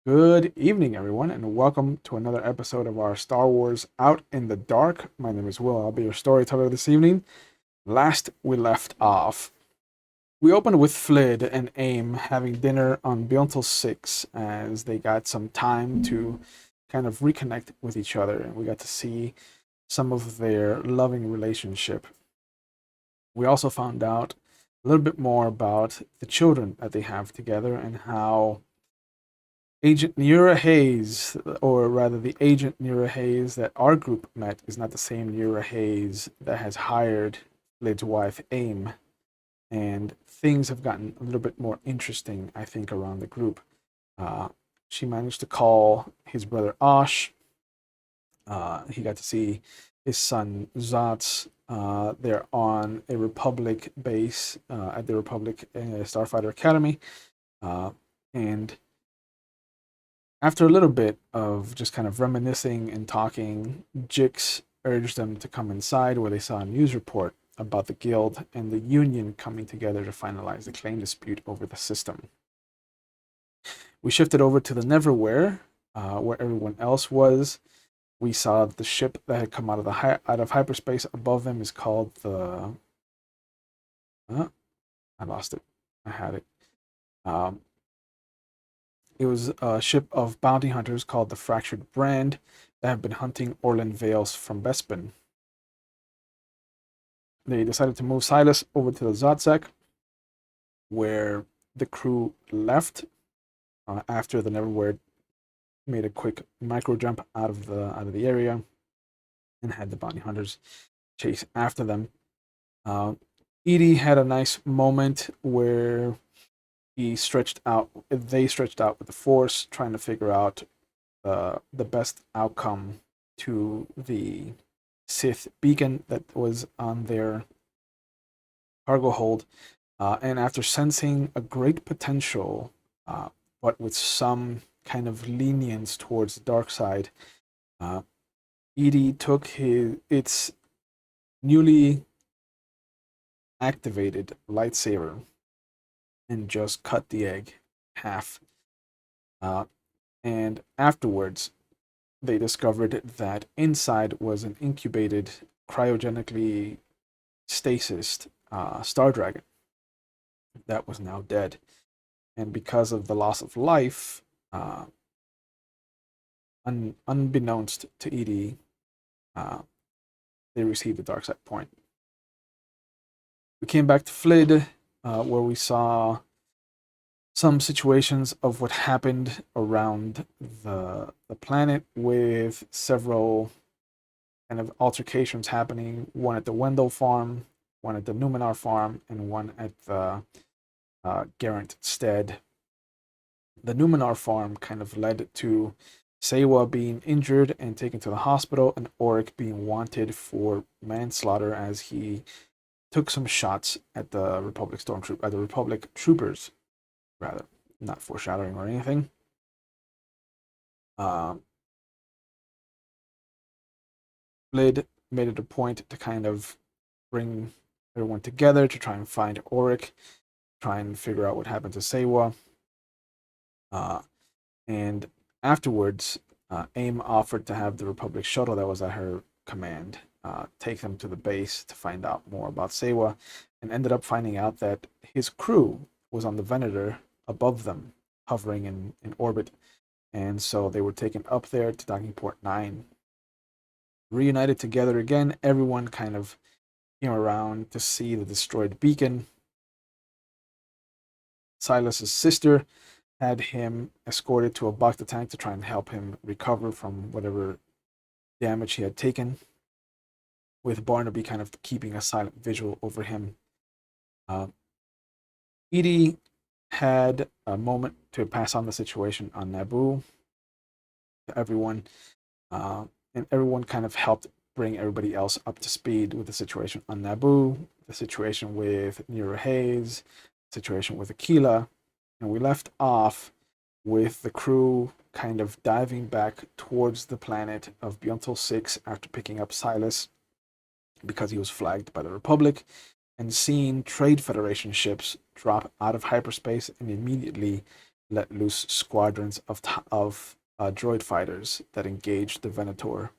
Good evening, everyone, and welcome to another episode of our Star Wars Out in the Dark. My name is Will. I'll be your storyteller this evening. Last we left off, we opened with Flid and Aim having dinner on Beyontil 6 as they got some time to kind of reconnect with each other, and we got to see some of their loving relationship. We also found out a little bit more about the children that they have together and how Agent Nura Hayes, or rather the Agent Nura Hayes that our group met, is not the same Nura Hayes that has hired Lid's wife, Aim. And things have gotten a little bit more interesting, I think, around the group. Uh, she managed to call his brother Osh. He got to see his son Zotz. They're on a Republic base at the Republic Starfighter Academy. And after a little bit of just kind of reminiscing and talking, Jix urged them to come inside where they saw a news report about the guild and the union coming together to finalize the claim dispute over the system. We shifted over to the Neverwhere, where everyone else was. We saw the ship that had come out of out of hyperspace above them is called the. I lost it. I had it. Um, It was a ship of bounty hunters called the Fractured Brand that have been hunting Orlan Vales from Bespin. They decided to move Silas over to the Zotsec, where the crew left after the Neverwhere made a quick micro jump out of the area and had the bounty hunters chase after them. Uh, Edie had a nice moment where they stretched out with the Force, trying to figure out the best outcome to the Sith beacon that was on their cargo hold. And after sensing a great potential, but with some kind of lenience towards the dark side, uh, Edie took its newly activated lightsaber and just cut the egg half. Uh, and afterwards, they discovered that inside was an incubated, cryogenically stasis star dragon that was now dead. And because of the loss of life, uh, unbeknownst to Edie, uh, they received the dark side point. We came back to Flid, where we saw some situations of what happened around the planet, with several kind of altercations happening. One at the Wendell farm, one at the Numenor farm, and one at the Garant Stead. The Numenor farm kind of led to Sewa being injured and taken to the hospital, and Oric being wanted for manslaughter as he took some shots at the Republic troopers, rather, not foreshadowing or anything. Um, Lid made it a point to kind of bring everyone together to try and find Oric, try and figure out what happened to Sewa. Uh, and afterwards, AIM offered to have the Republic shuttle that was at her command take them to the base to find out more about Sewa, and ended up finding out that his crew was on the Venator above them, hovering in orbit. And so they were taken up there to Docking Port 9. Reunited together again, everyone kind of came around to see the destroyed beacon. Silas's sister had him escorted to a Bacta tank to try and help him recover from whatever damage he had taken, with Barnaby kind of keeping a silent vigil over him. Uh, Edie had a moment to pass on the situation on Naboo to everyone, and everyone kind of helped bring everybody else up to speed with the situation on Naboo, the situation with Nero Hayes, the situation with Aquila, and we left off with the crew kind of diving back towards the planet of Beyontil 6 after picking up Silas because he was flagged by the Republic, and seeing Trade Federation ships drop out of hyperspace and immediately let loose squadrons of droid fighters that engage the Venator.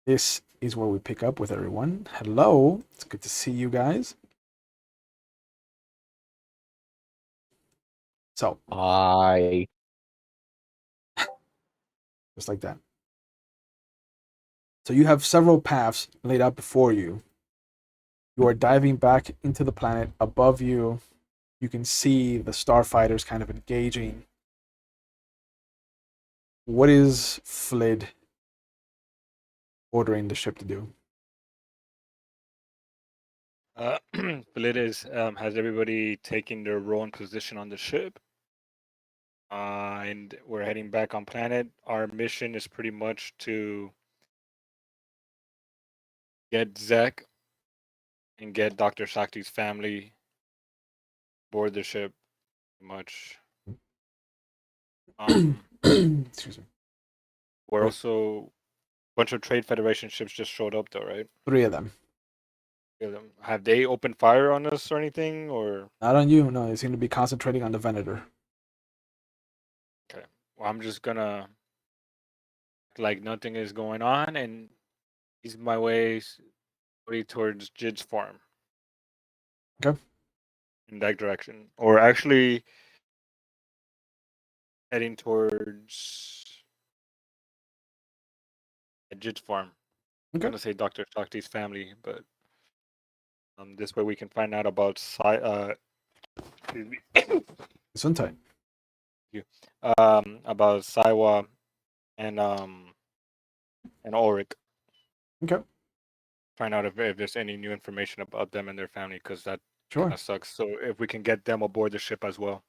This is where we pick up with everyone. Hello, it's good to see you guys. So, I just like that. So you have several paths laid out before you. You are diving back into the planet above you. You can see the starfighters kind of engaging. What is Flid ordering the ship to do? Philides has everybody taking their role and position on the ship. And we're heading back on planet. Our mission is pretty much to get Zek and get Dr. Shakti's family board the ship. Pretty much. Excuse me. We're also a bunch of Trade Federation ships just showed up though, right? 3 of them. Have they opened fire on us or anything? Or Not on you. No, they seem to be concentrating on the Venator. okay, well, I'm just gonna act like nothing is going on and ease my way towards Jid's farm. Okay. In that direction, or actually heading towards Jid's farm. I'm Okay. gonna say Dr. Shakti's family, but this way we can find out about excuse me, Gesundheit. about Saiwa and Ulrich. Okay. Find out if there's any new information about them and their family, because that kind Sure. of sucks. So if we can get them aboard the ship as well.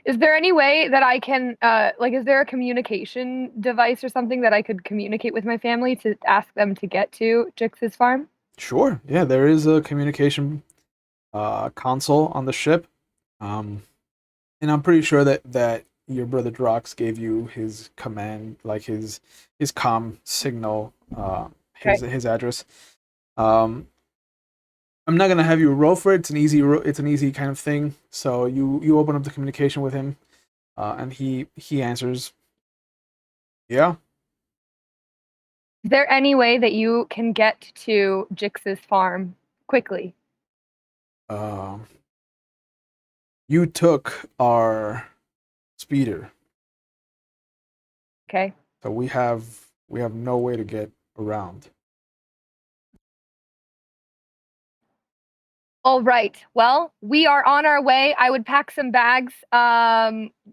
Is there any way that I can, is there a communication device or something that I could communicate with my family to ask them to get to Jix's farm? Sure. Yeah, there is a communication console on the ship. And I'm pretty sure that your brother Drox gave you his command, like his comm signal, his address. I'm not gonna have you roll for it. It's an easy kind of thing. So you open up the communication with him, and he answers. Yeah. Is there any way that you can get to Jix's farm quickly? You took our speeder. Okay. So we have no way to get around. All right. Well, we are on our way. I would pack some bags.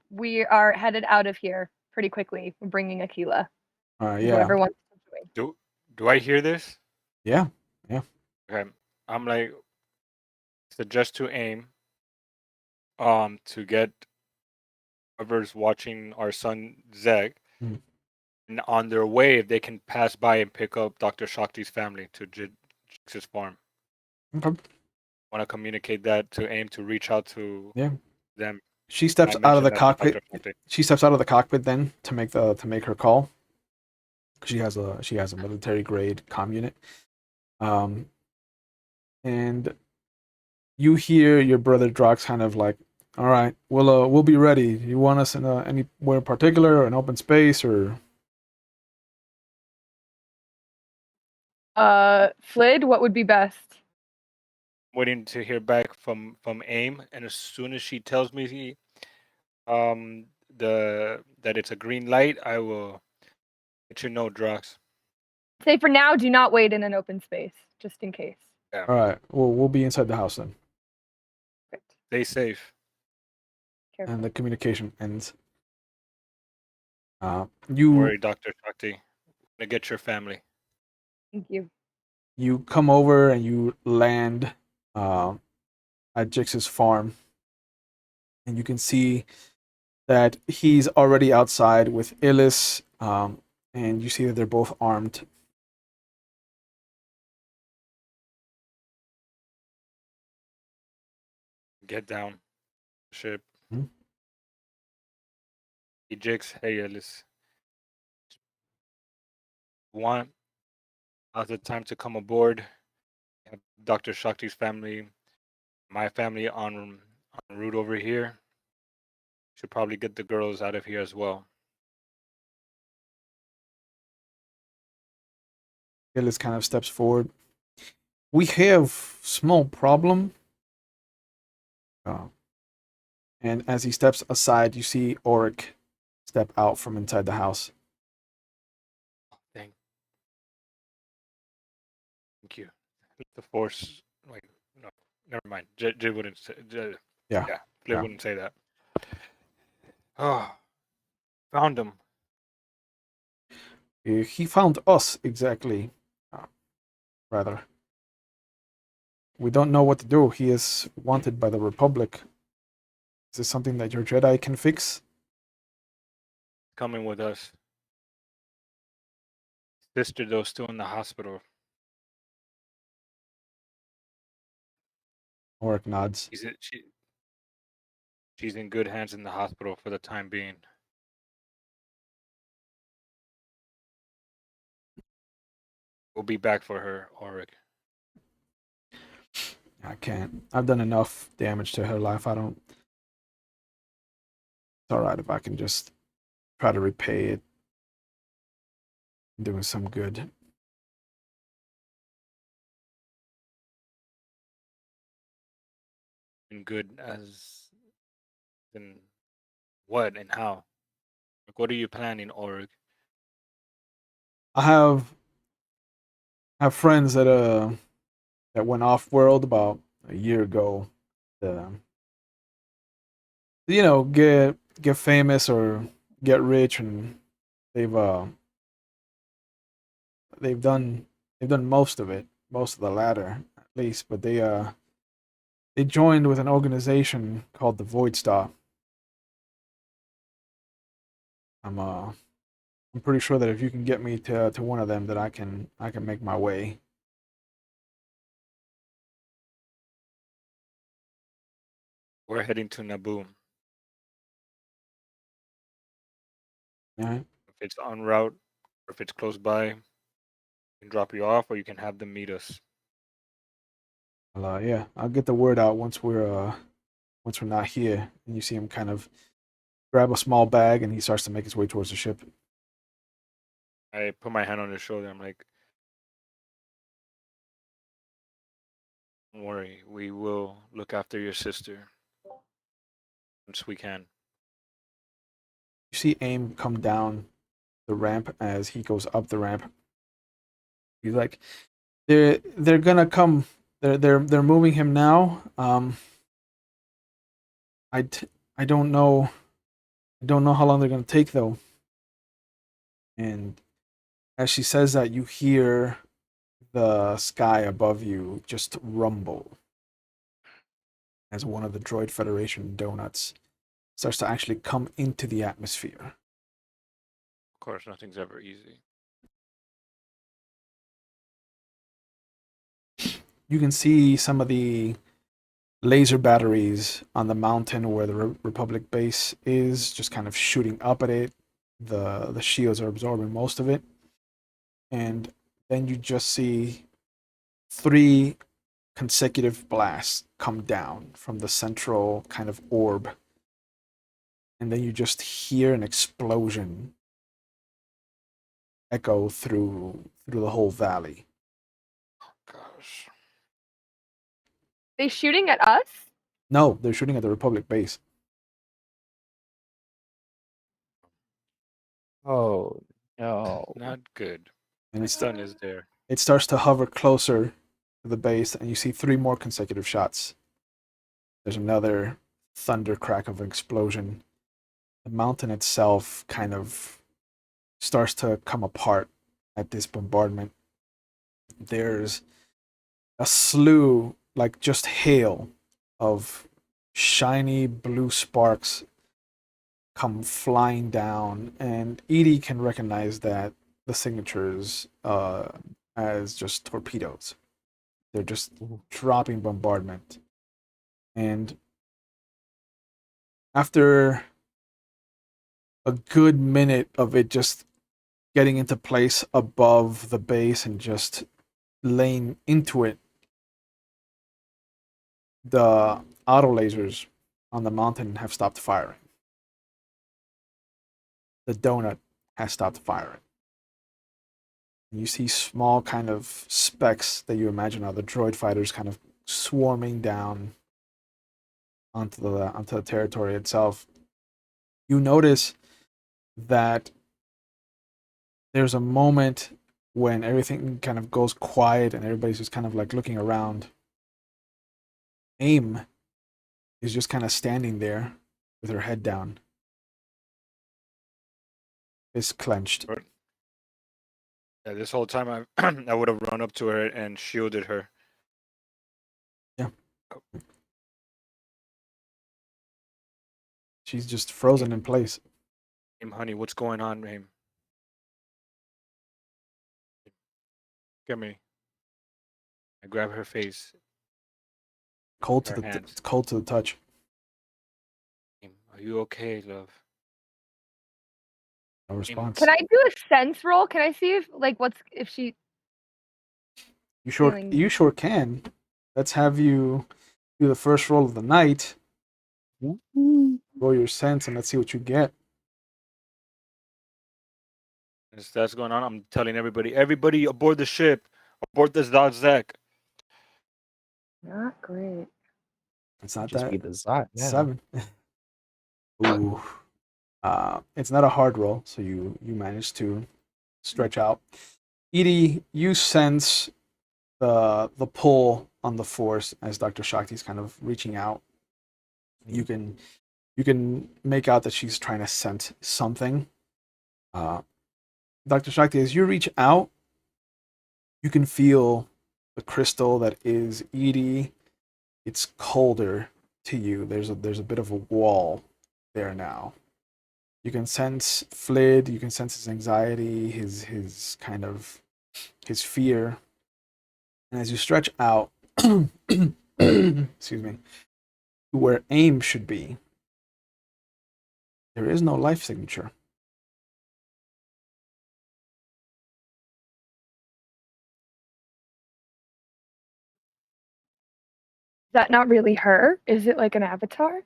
We are headed out of here pretty quickly. We're bringing Aquila. Yeah. Whoever wants to join. Do I hear this? Yeah. Okay. I'm like suggest to aim to get whoever's watching our son Zeg, and on their way, if they can pass by and pick up Dr. Shakti's family to Jix's farm. Okay. Want to communicate that to aim to reach out to them. She steps out of the cockpit. Dr. She steps out of the cockpit then to make her call. She has a military grade comm unit. And you hear your brother Drox kind of like, all right, we'll be ready. You want us in anywhere in particular, or an open space, or? Flid, what would be best? Waiting to hear back from AIM, and as soon as she tells me that it's a green light, I will let you know, Drox. Say for now, do not wait in an open space, just in case. Yeah. All right. Well, we'll be inside the house then. Great. Stay safe. Careful. And the communication ends. Don't You worry, Dr. Shakti. I'm gonna get your family. Thank you. you come over and you land at Jix's farm, and you can see that he's already outside with Illis, and you see that they're both armed. Get down. Ship. Hmm? Hey, Jix. Hey, Alice. Now's the time to come aboard. Have Dr. Shakti's family, my family en route over here. Should probably get the girls out of here as well. Gillis kind of steps forward. We have small problem. And as he steps aside, you see Auric step out from inside the house. Thank you. The Force, like, no, never mind. Jay wouldn't say. Yeah. Flay wouldn't say that. Oh, found him. He found us, exactly. Rather. We don't know what to do. He is wanted by the Republic. Is this something that your Jedi can fix? Coming with us. Sister, though, still in the hospital. Auric nods. She's in good hands in the hospital for the time being. We'll be back for her, Auric. I can't. I've done enough damage to her life. I don't. It's alright if I can just try to repay it. Doing some good. And good as in what and how? Like, what are you planning, Auric? I have friends that went off world about a year ago. Get famous or get rich, and they've they've done most of it, most of the latter at least. But they joined with an organization called the Void Star. I'm pretty sure that if you can get me to one of them, that I can make my way. We're heading to Naboo. Yeah. If it's en route, or if it's close by, I can drop you off, or you can have them meet us. Well, yeah, I'll get the word out once we're not here, and you see him kind of grab a small bag, and he starts to make his way towards the ship. I put my hand on his shoulder. I'm like, don't worry, we will look after your sister once we can. You see Aim come down the ramp as he goes up the ramp. He's like, they're gonna come. They're moving him now. I don't know. I don't know how long they're gonna take though. And as she says that, you hear the sky above you just rumble as one of the Droid Federation donuts starts to actually come into the atmosphere. Of course, nothing's ever easy. You can see some of the laser batteries on the mountain where the Republic base is, just kind of shooting up at it. The shields are absorbing most of it. And then you just see 3 consecutive blasts come down from the central kind of orb. And then you just hear an explosion echo through the whole valley. Gosh. They shooting at us? No, they're shooting at the Republic base. Oh no. Not good. And My son is there. it starts to hover closer to the base, and you see 3 more consecutive shots. There's another thunder crack of an explosion. The mountain itself kind of starts to come apart at this bombardment. There's a slew, like just hail, of shiny blue sparks come flying down, and Edie can recognize that the signatures as just torpedoes. They're just dropping bombardment. And after a good minute of it just getting into place above the base and just laying into it, the auto lasers on the mountain have stopped firing. the donut has stopped firing. You see small kind of specks that you imagine are the droid fighters kind of swarming down onto the territory itself. You notice that there's a moment when everything kind of goes quiet and everybody's just kind of like looking around. AIM is just kind of standing there with her head down, fist clenched. Yeah, this whole time I would have run up to her and shielded her. Yeah. She's just frozen in place. Honey, what's going on, Aim? Get me. I grab her face. Cold to Her the hands. it's cold to the touch. Are you okay, love? No response. Can I do a sense roll? Can I see if she You sure feeling- you sure can. Let's have you do the first roll of the night. Roll your sense and let's see what you get. As that's going on, I'm telling everybody aboard the ship, aboard this Dodge Zach. Not great. It's not Just that. be the Zot. Yeah. 7. Ooh. It's not a hard roll, so you manage to stretch out. Edie, you sense the pull on the force as Dr. Shakti's kind of reaching out. You can make out that she's trying to sense something. Dr. Shakti, as you reach out, you can feel the crystal that is Edie. It's colder to you. There's a bit of a wall there now. You can sense Flid, you can sense his anxiety, his kind of his fear. And as you stretch out, excuse me, to where AIM should be, there is no life signature. Is that not really her? Is it like an avatar?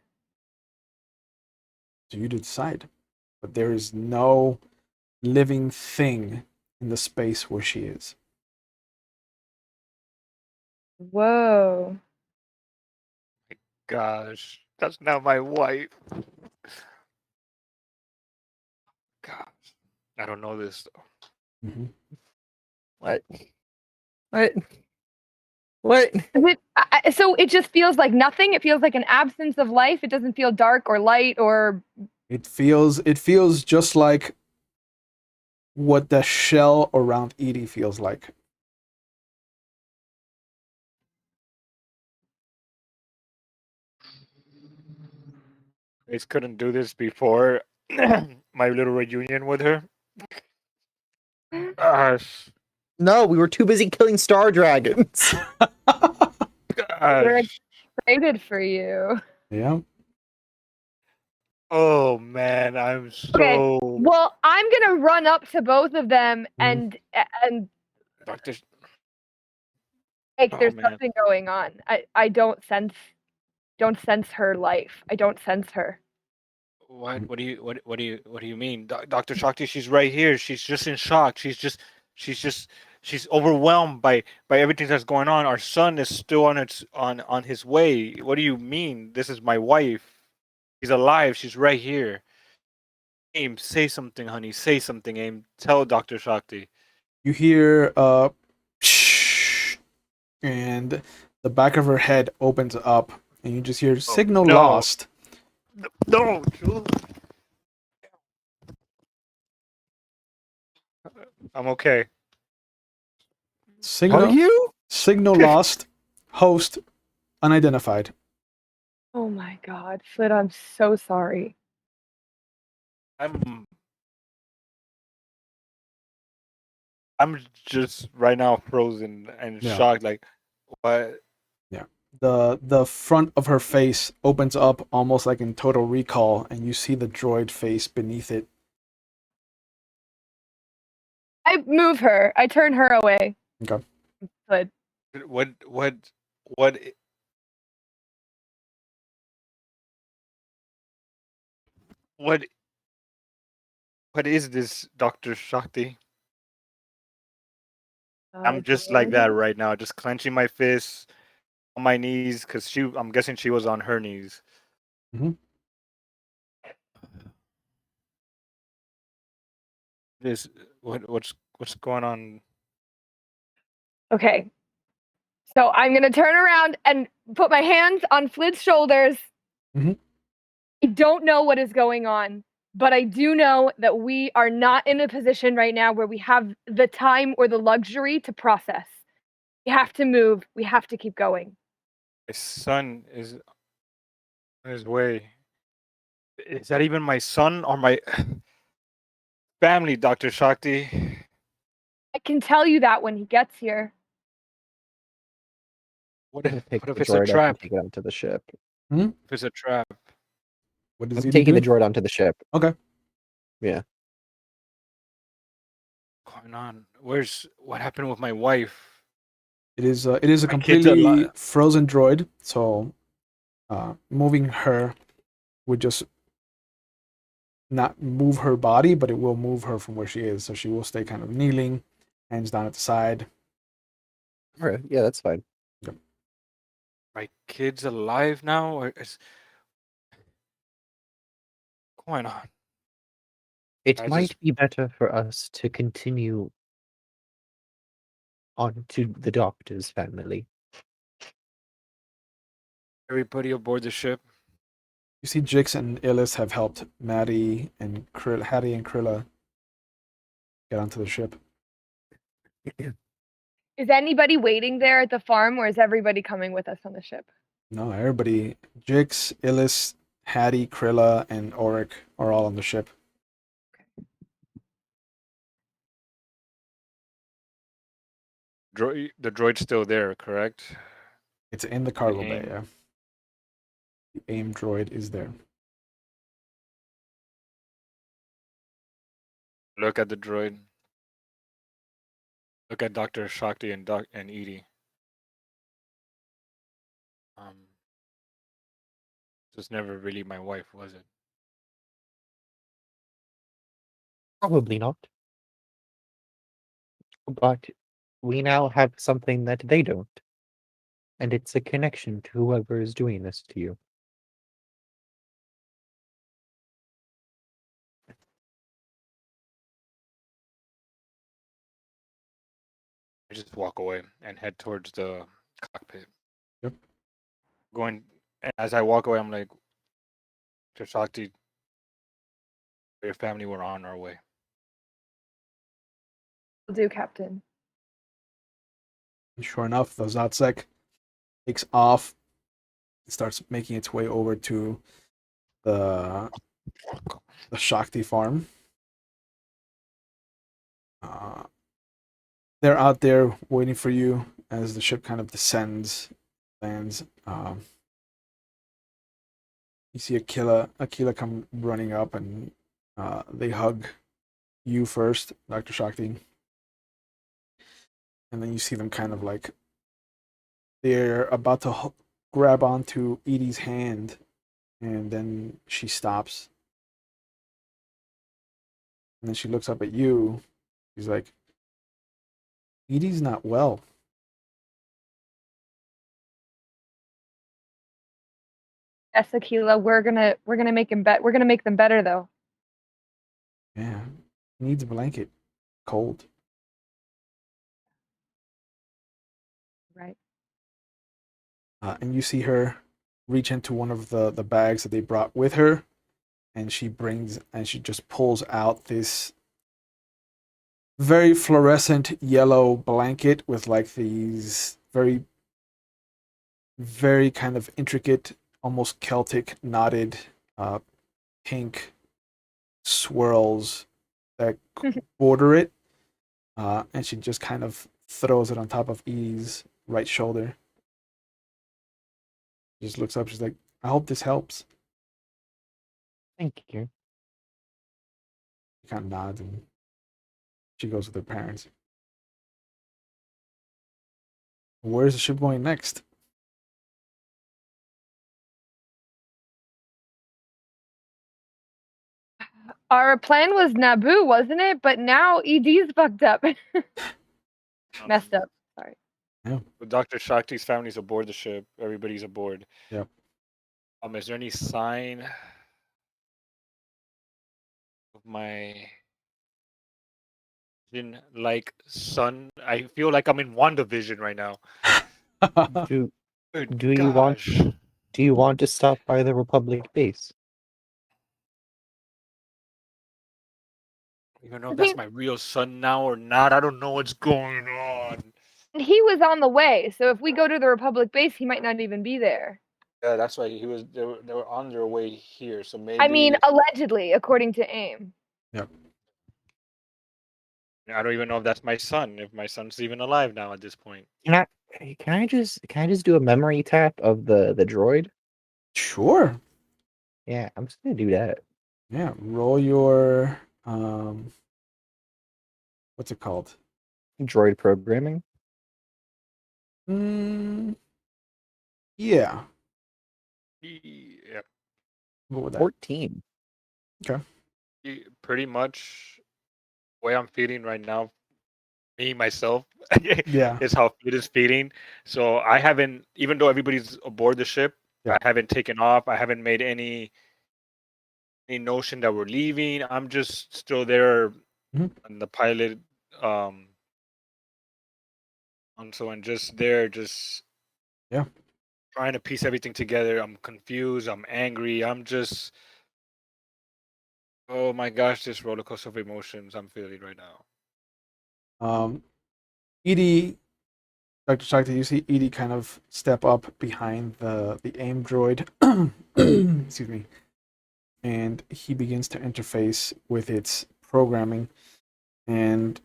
So you decide. But there is no living thing in the space where she is. Whoa. Gosh, that's not my wife. Gosh, I don't know this though. Mm-hmm. What? What? So it just feels like nothing. It feels like an absence of life. It doesn't feel dark or light or. It feels just like what the shell around Edie feels like. I just couldn't do this before my little reunion with her. Gosh, No, we were too busy killing star dragons. We're gosh. excited for you. Yeah. Oh man, I'm Okay, so. Well, I'm gonna run up to both of them and Doctor. like Oh, there's man. something going on. I don't sense her life. I don't sense her. What? What do you mean, Doctor Shakti? She's right here. She's just in shock. She's overwhelmed by everything that's going on. Our son is still on his way. What do you mean? This is my wife. She's alive. She's right here. Aim, say something, honey. Say something, Aim. Tell Doctor Shakti. You hear shh, and the back of her head opens up, and you just hear signal no. lost. No. I'm okay. Signal Are you? signal lost. Host unidentified. Oh my God, Flint, I'm so sorry. I'm just right now frozen and Yeah. shocked. Like, what? The front of her face opens up almost like in Total Recall, and you see the droid face beneath it. I move her. I turn her away. Okay. Good. What? What? What is this, Dr. Shakti? I'm It's a just like that really- right now, just clenching my fists on my knees because I'm guessing she was on her knees. Mhm. This what's going on? Okay. So I'm gonna turn around and put my hands on Flit's shoulders. Mhm. I don't know what is going on, but I do know that we are not in a position right now where we have the time or the luxury to process. We have to move. We have to keep going. My son is on his way. Is that even my son or my family, Dr. Shakti? I can tell you that when he gets here. What I'm gonna if, pick what if the it's a droid up and trap? take it onto the ship. If it's a trap. What I'm does he taking the do? droid onto the ship. Okay. Yeah. What's going on? What happened with my wife? It is a My kid's completely alive. frozen droid, so moving her would just not move her body, but it will move her from where she is. So she will stay kind of kneeling, hands down at the side. All right. Yeah, that's fine. My kid's alive now? Or is what's going on? It I might just be better for us to continue on to the doctor's family. everybody aboard the ship. You see, Jix and Illis have helped Maddie and Hattie and Krilla get onto the ship. Is anybody waiting there at the farm, or is everybody coming with us on the ship? No, everybody, Jix, Illis, Hattie, Krilla, and Auric are all on the ship. The droid's still there, correct? It's in the The cargo bay. AIM. Yeah, the AIM droid is there. Look at the droid. Look at Dr. Shakti and Edie. This was never really my wife, was it? Probably not. But we now have something that they don't. And it's a connection to whoever is doing this to you. I just walk away and head towards the cockpit. Yep. Going, and as I walk away, I'm like, to Shakti, your family, we're on our way. Will do, Captain. And sure enough, the Zatsek takes off. It starts making its way over to the Shakti farm. They're out there waiting for you as the ship kind of descends, lands. You see Aquila come running up, and they hug you first, Dr. Shakti, and then you see them kind of like they're about to grab onto Edie's hand, and then she stops, and then she looks up at you. She's like, "Edie's not well." Yes, Aquila, we're gonna make him We're gonna make them better though. Yeah, needs a blanket, cold. Right. And you see her reach into one of the bags that they brought with her, and she just pulls out this very fluorescent yellow blanket with like these very kind of intricate, almost Celtic knotted uh, pink swirls that border it, and she just kind of throws it on top of E's right shoulder. Just looks up. She's like, "I hope this helps." Thank you. She kind of nods, and she goes with her parents. Where's the ship going next? Our plan was Naboo, wasn't it? But now ED's fucked up. Messed up. Sorry. Dr. Shakti's family's aboard the ship. Everybody's aboard. Yep. Is there any sign of my like son? I feel like I'm in WandaVision right now. Do Good do you want gosh. do you want to stop by the Republic base? I don't even know if I that's mean- my real son now or not. I don't know what's going on. He was on the way, so if we go to the Republic base, he might not even be there. Yeah, that's why he was. They were on their way here, so maybe. I mean, allegedly, according to AIM. Yep. I don't even know if that's my son. If my son's even alive now at this point. Can I just do a memory tap of the droid? Sure. Yeah, I'm just gonna do that. Yeah. Roll your what's it called? Droid programming. Yeah. Yeah, What would that? 14. pretty much the way I'm feeling right now, me myself, Yeah. is how it is feeling. So I haven't, even though everybody's aboard the ship, Yeah. I haven't taken off. I haven't made any notion that we're leaving. I'm just still there Mhm. on the pilot console and just there, just Yeah. trying to piece everything together. I'm confused. I'm angry. I'm just, oh my gosh, this roller coaster of emotions I'm feeling right now. Edie, Dr. Shakti, you see Edie kind of step up behind the AIM droid. Excuse me. And he begins to interface with its programming. And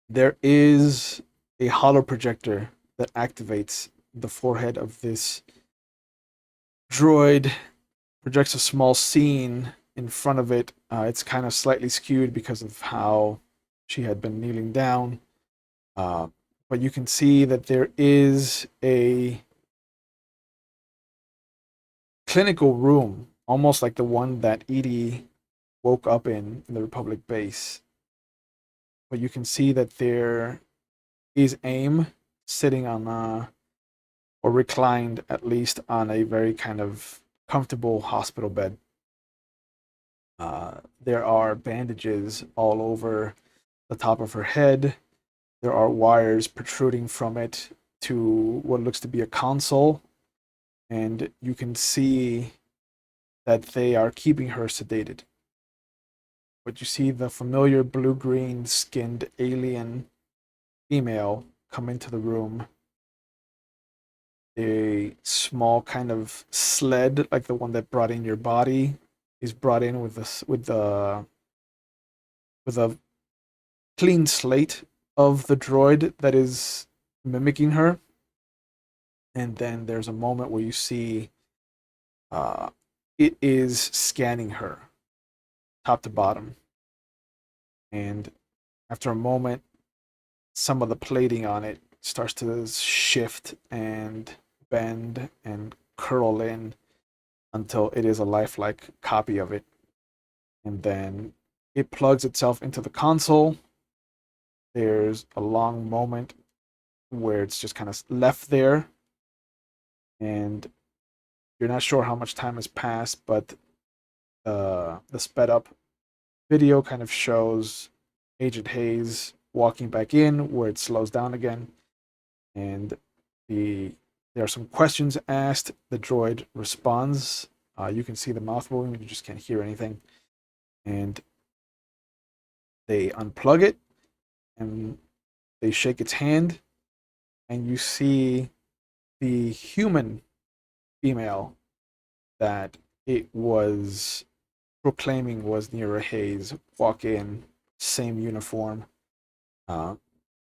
there is a hollow projector that activates the forehead of this droid, projects a small scene in front of it. It's kind of slightly skewed because of how she had been kneeling down. But you can see that there is a clinical room, almost like the one that Edie woke up in the Republic base. But you can see that there is AIM sitting on or reclined at least on a very kind of comfortable hospital bed. There are bandages all over the top of her head. There are wires protruding from it to what looks to be a console. And you can see that they are keeping her sedated. But you see the familiar blue-green skinned alien female come into the room. A small kind of sled, like the one that brought in your body, is brought in with a clean slate of the droid that is mimicking her. And then there's a moment where you see it is scanning her top to bottom. And after a moment, some of the plating on it starts to shift and bend and curl in until it is a lifelike copy of it. And then it plugs itself into the console. There's a long moment where it's just kind of left there. And you're not sure how much time has passed, but the sped up video kind of shows Agent Hayes walking back in where it slows down again. And there are some questions asked. The droid responds. You can see the mouth moving, you just can't hear anything. And they unplug it and they shake its hand, and you see the human female that it was proclaiming was Nira Hayes walk in, same uniform,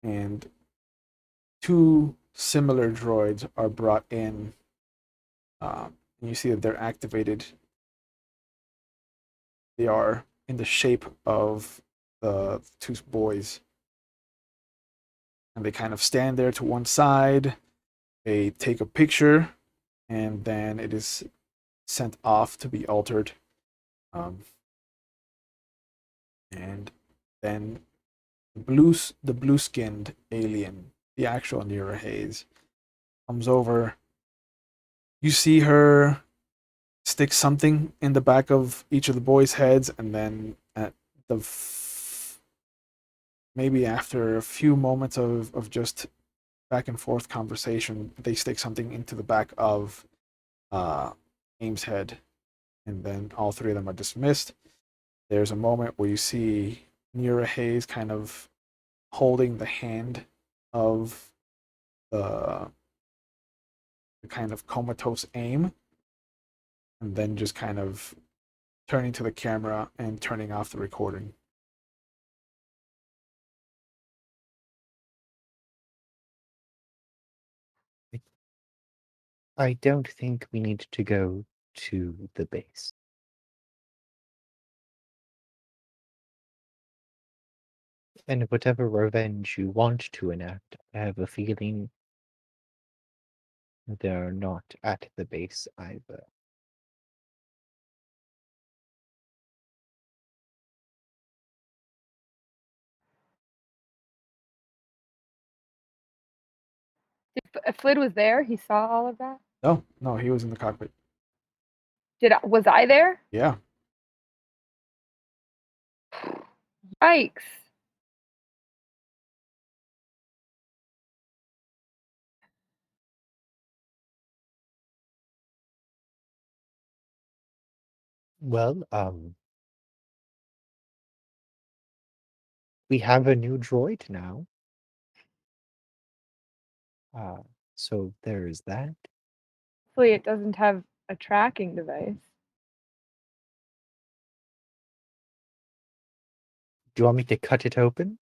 and two similar droids are brought in. And you see that they're activated. They are in the shape of the two boys. And they kind of stand there to one side. They take a picture, and then it is sent off to be altered. And then the blue skinned alien, the actual Nira Hayes, comes over. You see her stick something in the back of each of the boys' heads, and then at the maybe after a few moments of just back and forth conversation, they stick something into the back of Aim's head, and then all three of them are dismissed. There's a moment where you see Nira Hayes kind of holding the hand of the kind of comatose Aim, and then just kind of turning to the camera and turning off the recording. I don't think we need to go to the base. And whatever revenge you want to enact, I have a feeling they're not at the base either. Flid was there. He saw all of that. No, he was in the cockpit. Was I there? Yeah. Yikes. Well, we have a new droid now. So there's that. Hopefully it doesn't have a tracking device. Do you want me to cut it open?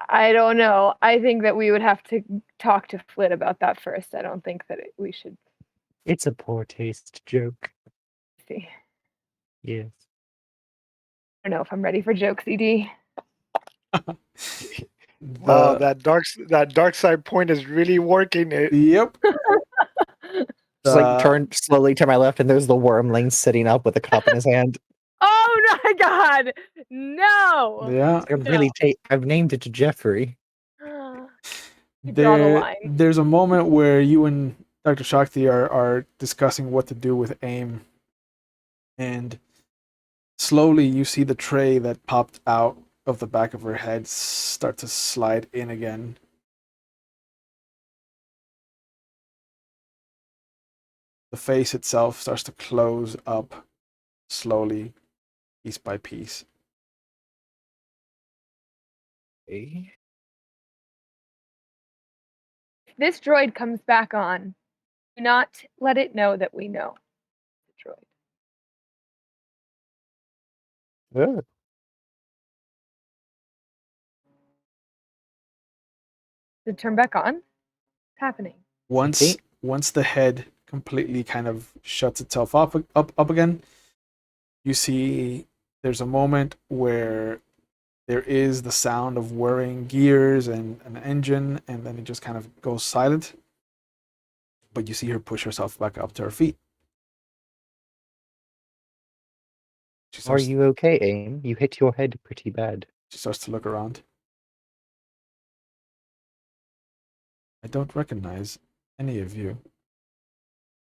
I don't know. I think that we would have to talk to Flid about that first. I don't think that we should It's a poor taste joke. see. Yes. I don't know if I'm ready for joke CD. Oh, that dark side point is really working it. Yep. Just like turn slowly to my left, and there's the wormling sitting up with a cup in his hand. Oh my god! No! Yeah. I've named it Jeffrey. You draw the line. There's a moment where you and Dr. Shakti are discussing what to do with AIM, and slowly you see the tray that popped out of the back of her head start to slide in again. The face itself starts to close up slowly, piece by piece. Okay. If this droid comes back on, do not let it know that we know the droid. Oh. Did it turn back on? What's happening? Once the head completely kind of shuts itself up again, you see there's a moment where there is the sound of whirring gears and an engine, and then it just kind of goes silent. But you see her push herself back up to her feet. Are you okay, Aim? You hit your head pretty bad. She starts to look around. I don't recognize any of you.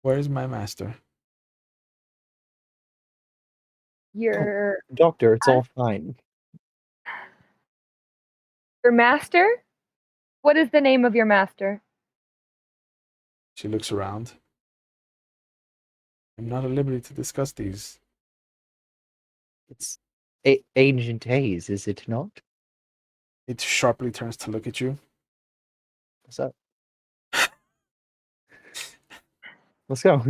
Where is my master? Your Doctor, it's all fine. your master? What is the name of your master? She looks around. I'm not at liberty to discuss these. It's Agent Hayes, is it not? It sharply turns to look at you. What's up? Let's go.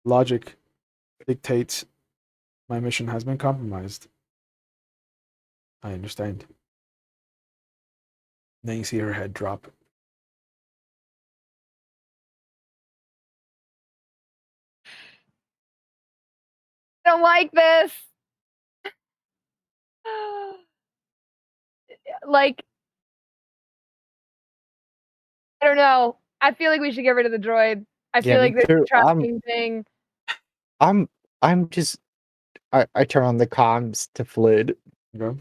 Logic dictates my mission has been compromised. I understand. Then you see her head drop. I don't like this. Like, I don't know. I feel like we should get rid of the droid. I Yeah, feel me like there's too. a tracking thing. I'm just I turn on the comms to Flid. Okay.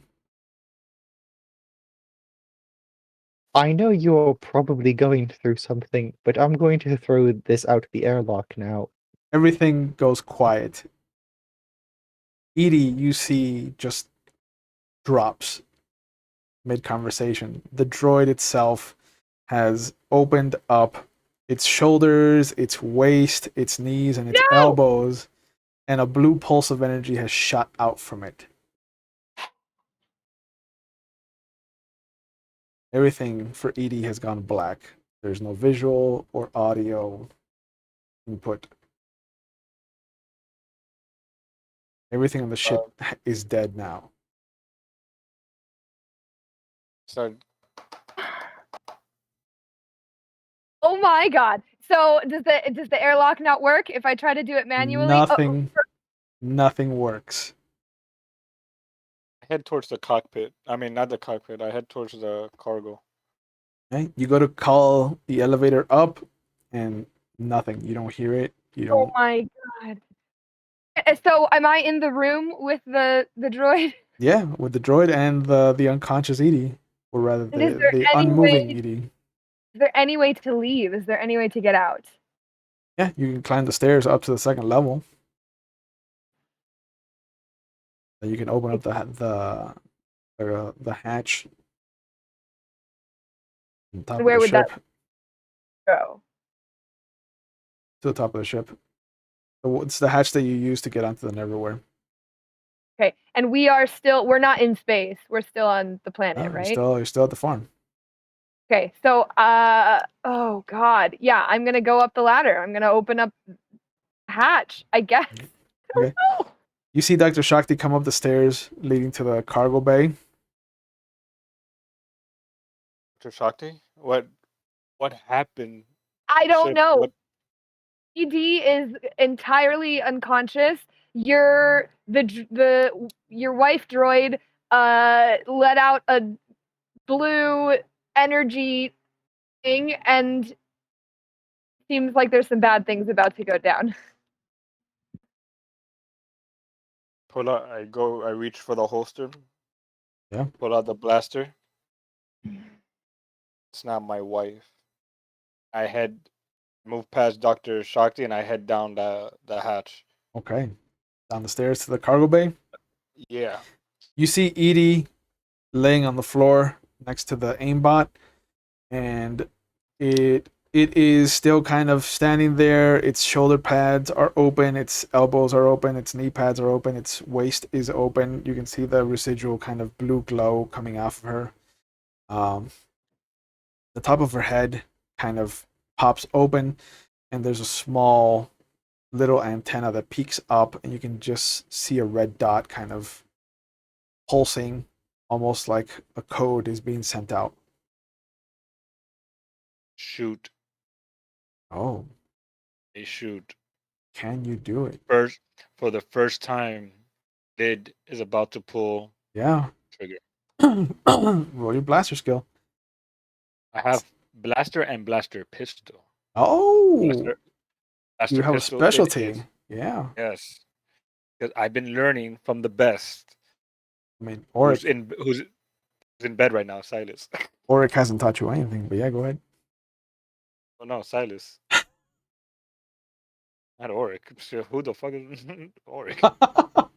I know you're probably going through something, but I'm going to throw this out the airlock now. Everything goes quiet. Edie, you see, just drops mid conversation. The droid itself has opened up its shoulders, its waist, its knees, and its No! elbows, and a blue pulse of energy has shot out from it. Everything for Edie has gone black. There's no visual or audio input. Everything on the ship is dead now. So Oh my god. So does the airlock not work if I try to do it manually? Nothing works. I head towards the cockpit. I mean, not the cockpit. I head towards the cargo. Okay? You go to call the elevator up, and nothing. You don't hear it. You Oh don't. my god. So am I in the room with the droid? Yeah, with the droid and the unconscious Edie, or rather And is there the any unmoving way Edie. is there any way to leave? Is there any way to get out? Yeah, you can climb the stairs up to the second level. Then you can open up the hatch on top of Where the would that ship go? to the top of the ship. So it's the hatch that you use to get onto the Neverwhere. Okay. And we're not in space. We're still on the planet, right? You're still at the farm. Okay. So oh god. Yeah, I'm going to go up the ladder. I'm going to open up the hatch, I guess. Okay. You see Dr. Shakti come up the stairs leading to the cargo bay. Dr. Shakti, what happened? I don't Ship, know. what? ED is entirely unconscious. Your wife droid let out a blue energy thing, and seems like there's some bad things about to go down. Pull out. I reach for the holster. Yeah. Pull out the blaster. It's not my wife. I move past Dr. Shakti and I head down the hatch. Okay. Down the stairs to the cargo bay. Yeah. You see Edie laying on the floor next to the aimbot, and it is still kind of standing there. Its shoulder pads are open, its elbows are open, its knee pads are open, its waist is open. You can see the residual kind of blue glow coming off of her. The top of her head kind of pops open, and there's a small little antenna that peeks up, and you can just see a red dot kind of pulsing, almost like a code is being sent out. Shoot. Oh, They shoot. can you do it? For the first time, Lid is about to pull Yeah. trigger. Roll your blaster skill. I have blaster and blaster pistol. Oh, Blaster you have a pistol. It is. specialty. Yeah. Yes. Because I've been learning from the best. I mean, Who's Oric in bed right now, Silas. hasn't taught you anything, but yeah, go ahead. Oh no, Silas. Not Oric. Who the fuck is Oric?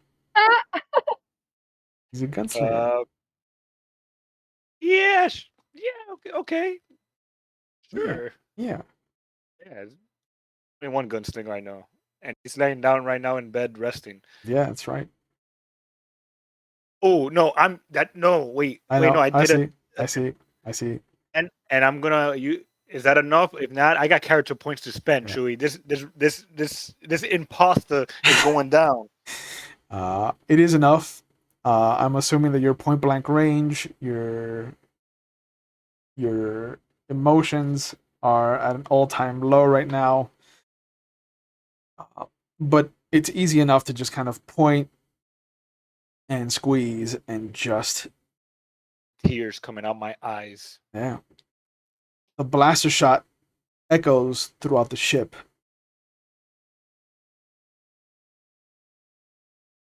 He's a gunslinger. Yes. Yeah. Okay. Sure. Yeah. Yeah. Only one gunslinger I know, and he's laying down right now in bed resting. Yeah, that's right. Oh no, I'm that. No, wait. I Wait, know. no, I did it. I see. And I'm gonna you. Is that enough? If not, I got character points to spend. Yeah. Chewy, this imposter is going down. It is enough. I'm assuming that your point blank range, your emotions are at an all time low right now. But it's easy enough to just kind of point and squeeze and just Tears coming out my eyes. yeah. The blaster shot echoes throughout the ship,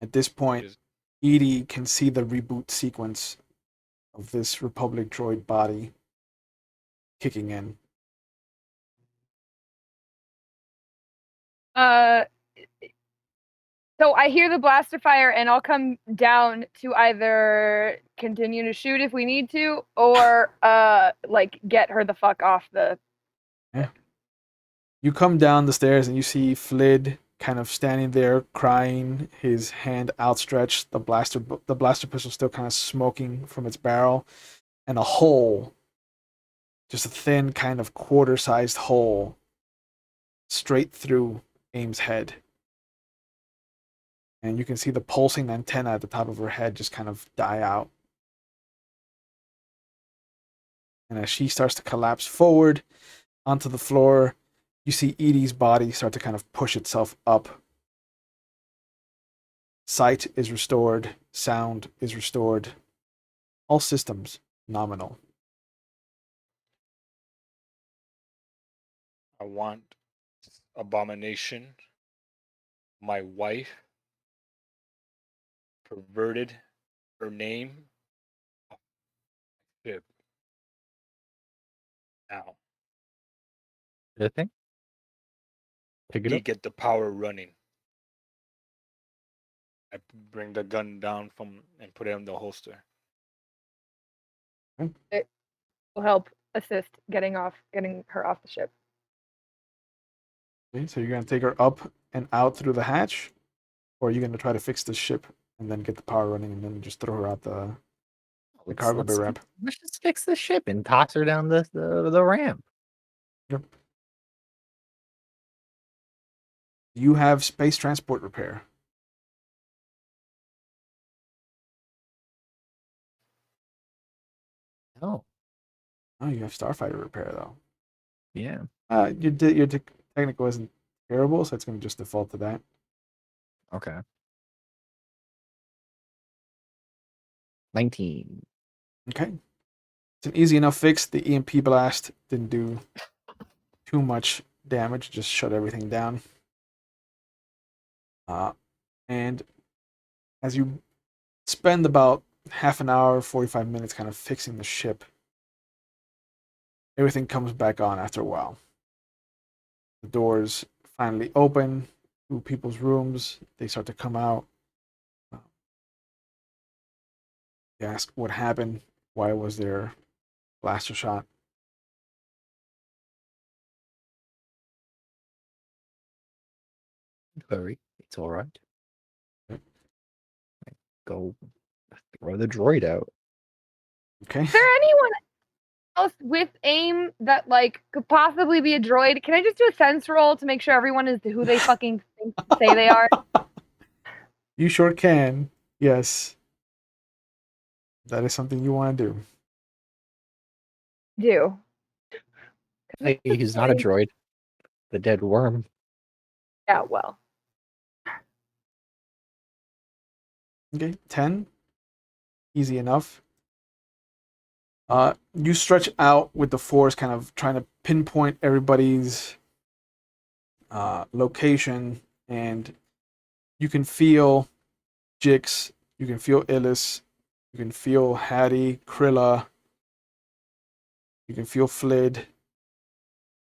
At this point, Is- Edie can see the reboot sequence of this Republic droid body kicking in. So I hear the blaster fire, and I'll come down to either continue to shoot if we need to, or like get her the fuck off the. Yeah. You come down the stairs and you see Flid kind of standing there crying, his hand outstretched, the blaster pistol still kind of smoking from its barrel, and a hole, just a thin kind of quarter-sized hole straight through Aim's head. And you can see the pulsing antenna at the top of her head just kind of die out. And as she starts to collapse forward onto the floor, you see Edie's body start to kind of push itself up. Sight is restored, sound is restored, all systems nominal. I want Abomination, my wife, perverted her name. Ship. Now, The thing? Pick it we up. get the power running. I bring the gun down and put it in the holster. It will help assist getting her off the ship. Okay, so you're going to take her up and out through the hatch, or are you going to try to fix the ship and then get the power running and then just throw her out the cargo bay ramp? Let's just fix the ship and toss her down the ramp. Yep. You have space transport repair. Oh, Oh, you have starfighter repair though. yeah. Your technical isn't terrible, so it's going to just default to that. Okay. 19. Okay. It's an easy enough fix. The EMP blast didn't do too much damage, just shut everything down. And as you spend about half an hour, 45 minutes kind of fixing the ship, everything comes back on after a while. The doors finally open to people's rooms. They start to come out. You ask what happened. Why was there blaster shot? Don't worry. It's all right. Okay. Go throw the droid out. Okay. Is there anyone else with AIM that like could possibly be a droid? Can I just do a sense roll to make sure everyone is who they fucking say they are? You sure can. Yes. That is something you want to do. Do. Hey, he's not a droid. The dead worm. Yeah, well. Okay, 10. Easy enough. You stretch out with the force, kind of trying to pinpoint everybody's location, and you can feel Jix, you can feel Illis, you can feel Hattie, Krilla, you can feel Flid,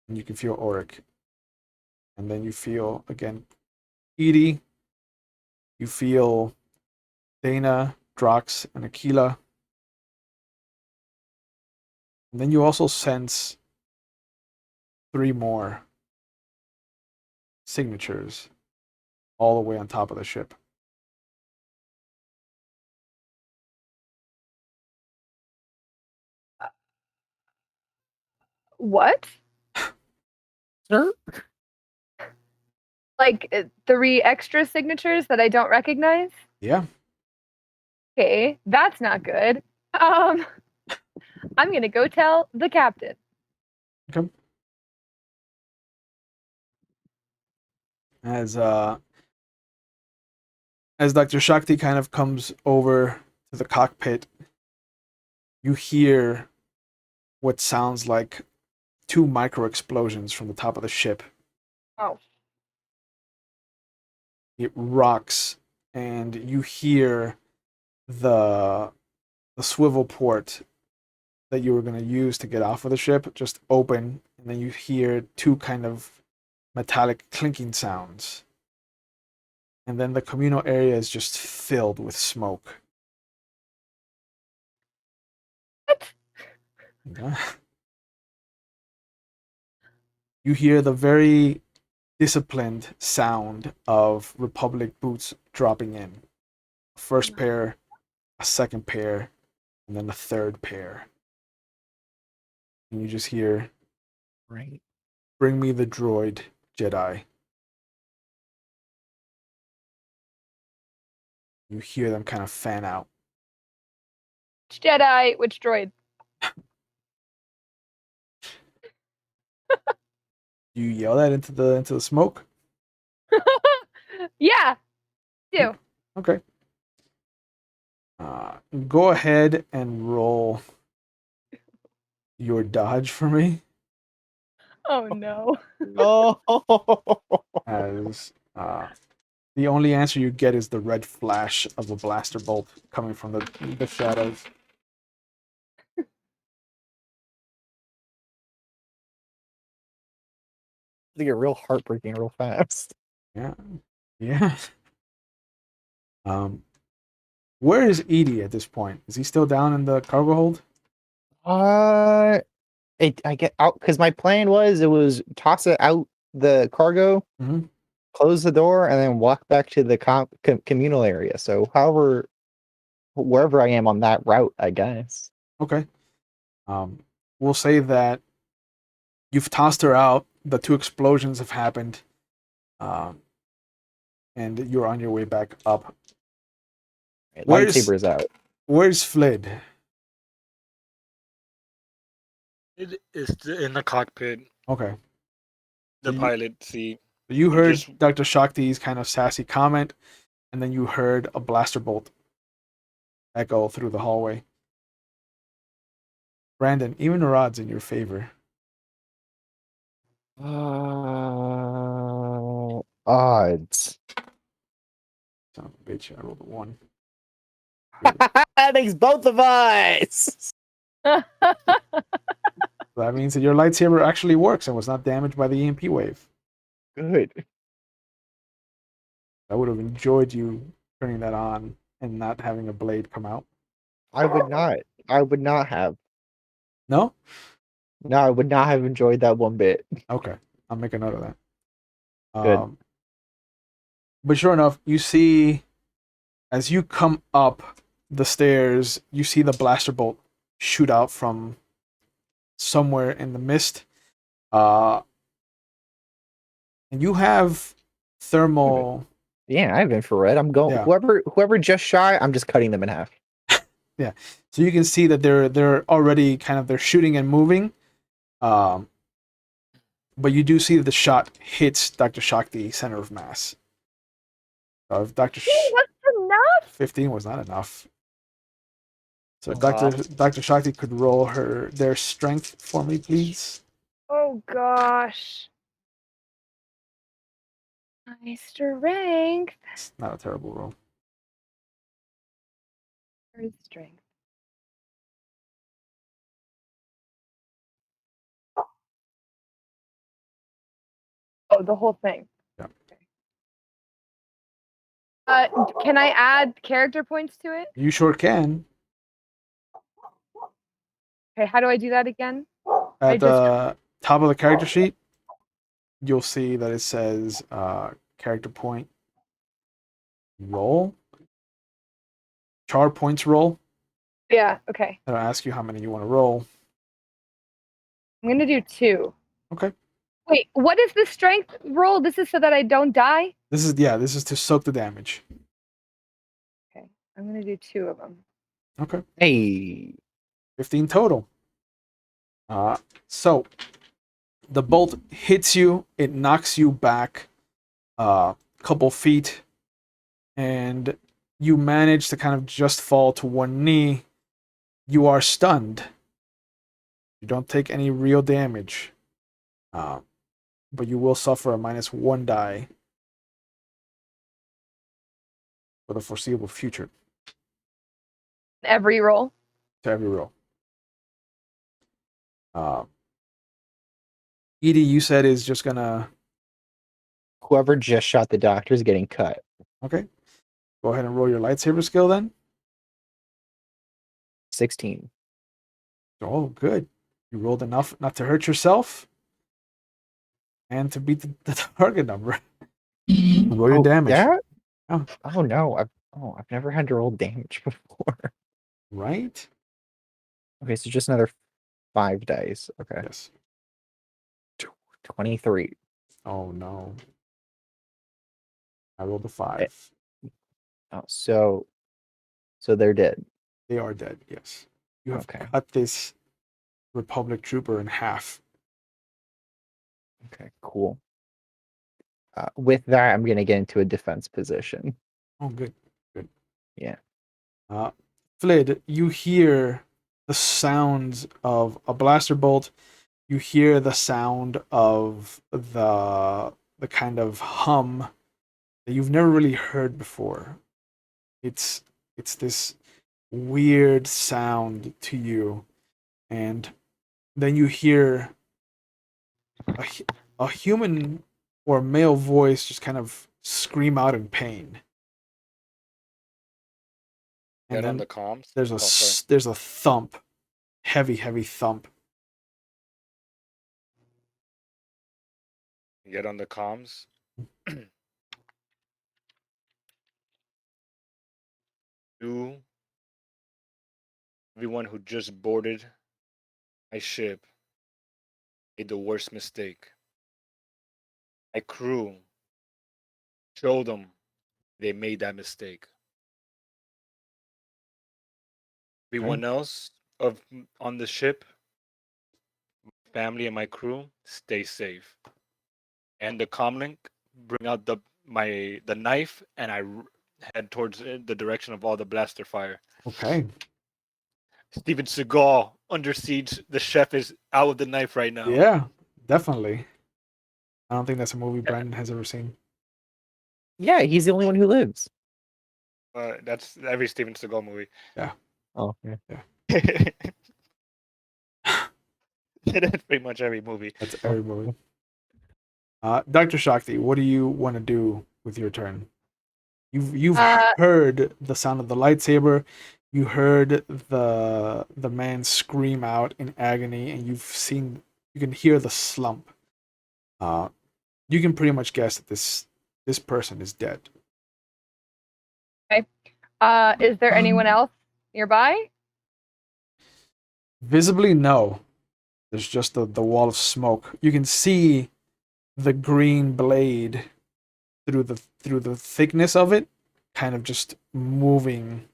and you can feel Oric. And then you feel, again, Edie, you feel Dana, Drox, and Aquila. And then you also sense 3 more signatures all the way on top of the ship. What? Sir? Like 3 extra signatures that I don't recognize? Yeah. Okay, that's not good. I'm gonna go tell the captain. Okay. As Dr. Shakti kind of comes over to the cockpit, you hear what sounds like 2 micro explosions from the top of the ship. Oh. It rocks, and you hear the swivel port that you were going to use to get off of the ship just open, and then you hear two kind of metallic clinking sounds. And then the communal area is just filled with smoke. Yeah. You hear the very disciplined sound of Republic boots dropping in. First pair, a second pair, and then a third pair. And you just hear, Right. "Bring me the droid, Jedi." You hear them kind of fan out. Which Jedi? Which droid? You yell that into the smoke? Yeah, do. Okay. Go ahead and roll your dodge for me, Oh no. Oh. as the only answer you get is the red flash of a blaster bolt coming from the shadows. They get real heartbreaking real fast. Yeah. Yeah. Where is Edie at this point? Is he still down in the cargo hold? I get out because my plan was toss it out the cargo, Mm-hmm. close the door, and then walk back to the communal area. So, wherever I am on that route, I guess. Okay. We'll say that you've tossed her out. The two explosions have happened, and you're on your way back up. Lightsaber's out. Where's Flid? It is in the cockpit, Okay. the You- pilot seat. You heard just- Dr. Shakti's kind of sassy comment, and then you heard a blaster bolt echo through the hallway. Brandon, even the rod's in your favor. Odds. Son of a bitch, I rolled a 1. That makes both of us. So that means that your lightsaber actually works and was not damaged by the EMP wave. Good. I would have enjoyed you turning that on and not having a blade come out. I would not. I would not have. No? No, I would not have enjoyed that one bit. Okay. I'll make a note of that. Good. But sure enough, you see, as you come up the stairs, you see the blaster bolt shoot out from somewhere in the mist. And you have thermal. Yeah, I have infrared. I'm going. Yeah. Whoever just shy, I'm just cutting them in half. So you can see that they're already they're shooting and moving. But you do see that the shot hits Dr. Shakti center of mass. So if That's enough. 15 was not enough. So Wow. Dr. Shakti could roll their strength for me, please. Oh gosh. My strength. It's not a terrible roll. Where's strength? Oh, the whole thing. Yeah. Can I add character points to it? You sure can. Okay, how do I do that again? At the top of the character sheet, you'll see that it says character point roll. Char points roll. Yeah, okay. It'll ask you how many you want to roll. I'm gonna do 2. Okay. Wait, what is the strength roll? This is so that I don't die? This is to soak the damage. Okay, I'm gonna do 2 of them. Okay. Hey. 15 total. So the bolt hits you, it knocks you back a couple feet, and you manage to kind of just fall to one knee. You are stunned. You don't take any real damage, but you will suffer a -1 die. for the foreseeable future Every roll. to every roll. Edie, you said is just gonna. Whoever just shot the doctor is getting cut. Okay. Go ahead and roll your lightsaber skill then. 16. Oh, good. You rolled enough not to hurt yourself and to beat the target number. Roll your damage. Yeah? Oh. Oh no. I've never had to roll damage before. Right? Okay, so just another 5 dice. Okay. Yes. 23. Oh no. I rolled a 5. Oh, so they're dead. They are dead, yes. You have Okay. cut this Republic trooper in half. Okay, cool. With that, I'm gonna get into a defense position. Oh, good. Good. Yeah. Flid, you hear the sounds of a blaster bolt. You hear the sound of the kind of hum that you've never really heard before. It's this weird sound to you, and then you hear a human or male voice just kind of scream out in pain. And Get on then the comms. there's Oh, sorry. there's a thump, heavy thump. Get on the comms. You, everyone who just boarded my ship, made the worst mistake. My crew, show them they made that mistake. Everyone else on the ship, family and my crew, stay safe. And the comlink, bring out the knife, and I head towards the direction of all the blaster fire. Okay. Steven Seagal under siege. The chef is out with the knife right now. Yeah, definitely. I don't think that's a movie Brandon has ever seen. Yeah, he's the only one who lives. That's every Steven Seagal movie. Yeah. Oh, yeah. That's pretty much every movie. That's every movie. Dr. Shakti, what do you want to do with your turn? You've heard the sound of the lightsaber. You heard the man scream out in agony, and you can hear the slump. You can pretty much guess that this person is dead. Okay. Is there anyone else nearby? Visibly, no. There's just the wall of smoke. You can see the green blade through the thickness of it, kind of just moving.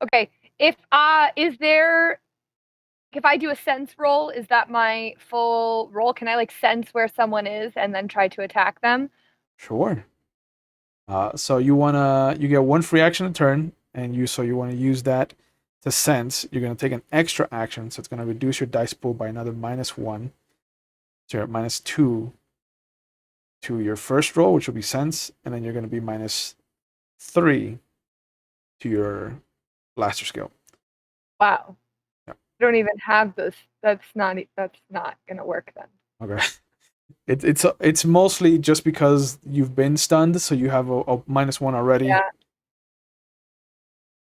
Okay. If I do a sense roll, is that my full roll? Can I sense where someone is and then try to attack them? Sure. So you get one free action a turn, and you want to use that to sense. You're gonna take an extra action, so it's gonna reduce your dice pool by another -1. So you're at -2 to your first roll, which will be sense, and then you're gonna be -3 to your blaster skill. Wow. Yeah. I don't even have this. That's not gonna work then. Okay. It's mostly just because you've been stunned, so you have a -1 already. Yeah.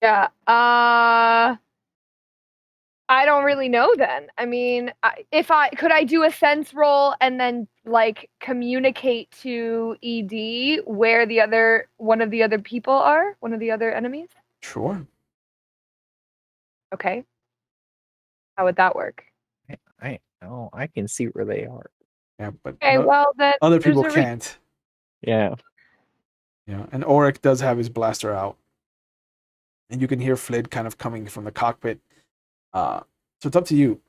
Yeah. I don't really know then. I mean, could I do a sense roll and then communicate to ED where one of the other people are, one of the other enemies? Sure. Okay. How would that work? I can see where they are. Yeah, but Okay, well then other people can't. Yeah. Yeah, and Auric does have his blaster out, and you can hear Flid kind of coming from the cockpit. So it's up to you.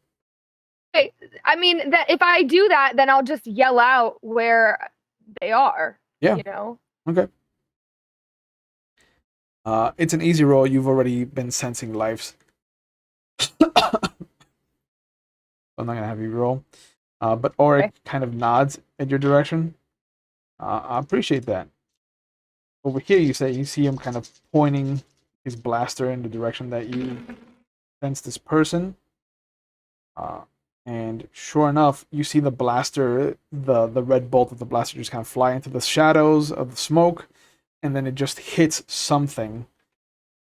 Okay, I mean that if I do that, then I'll just yell out where they are. Yeah. You know. Okay. It's an easy roll. You've already been sensing lives. I'm not gonna have you roll. But Auric kind of nods in your direction. I appreciate that. Over here, you see him kind of pointing his blaster in the direction that you sense this person. And sure enough, you see the blaster, the red bolt of the blaster just kind of fly into the shadows of the smoke, and then it just hits something.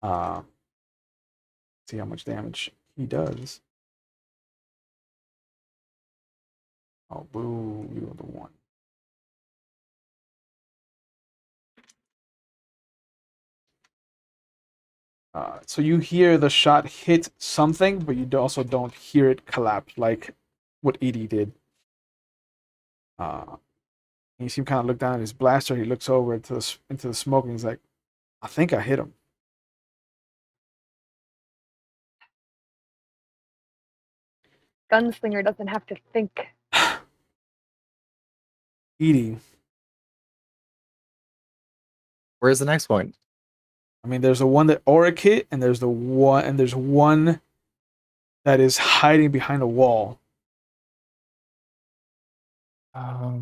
See how much damage he does. Oh, boo, you are the one. So you hear the shot hit something, but you also don't hear it collapse like what Edie did. You see him kind of look down at his blaster. He looks over into the smoke and he's like, I think I hit him. Gunslinger doesn't have to think. Edie, Where's the next one? I mean, there's the one that Auric hit, and there's one that is hiding behind a wall. The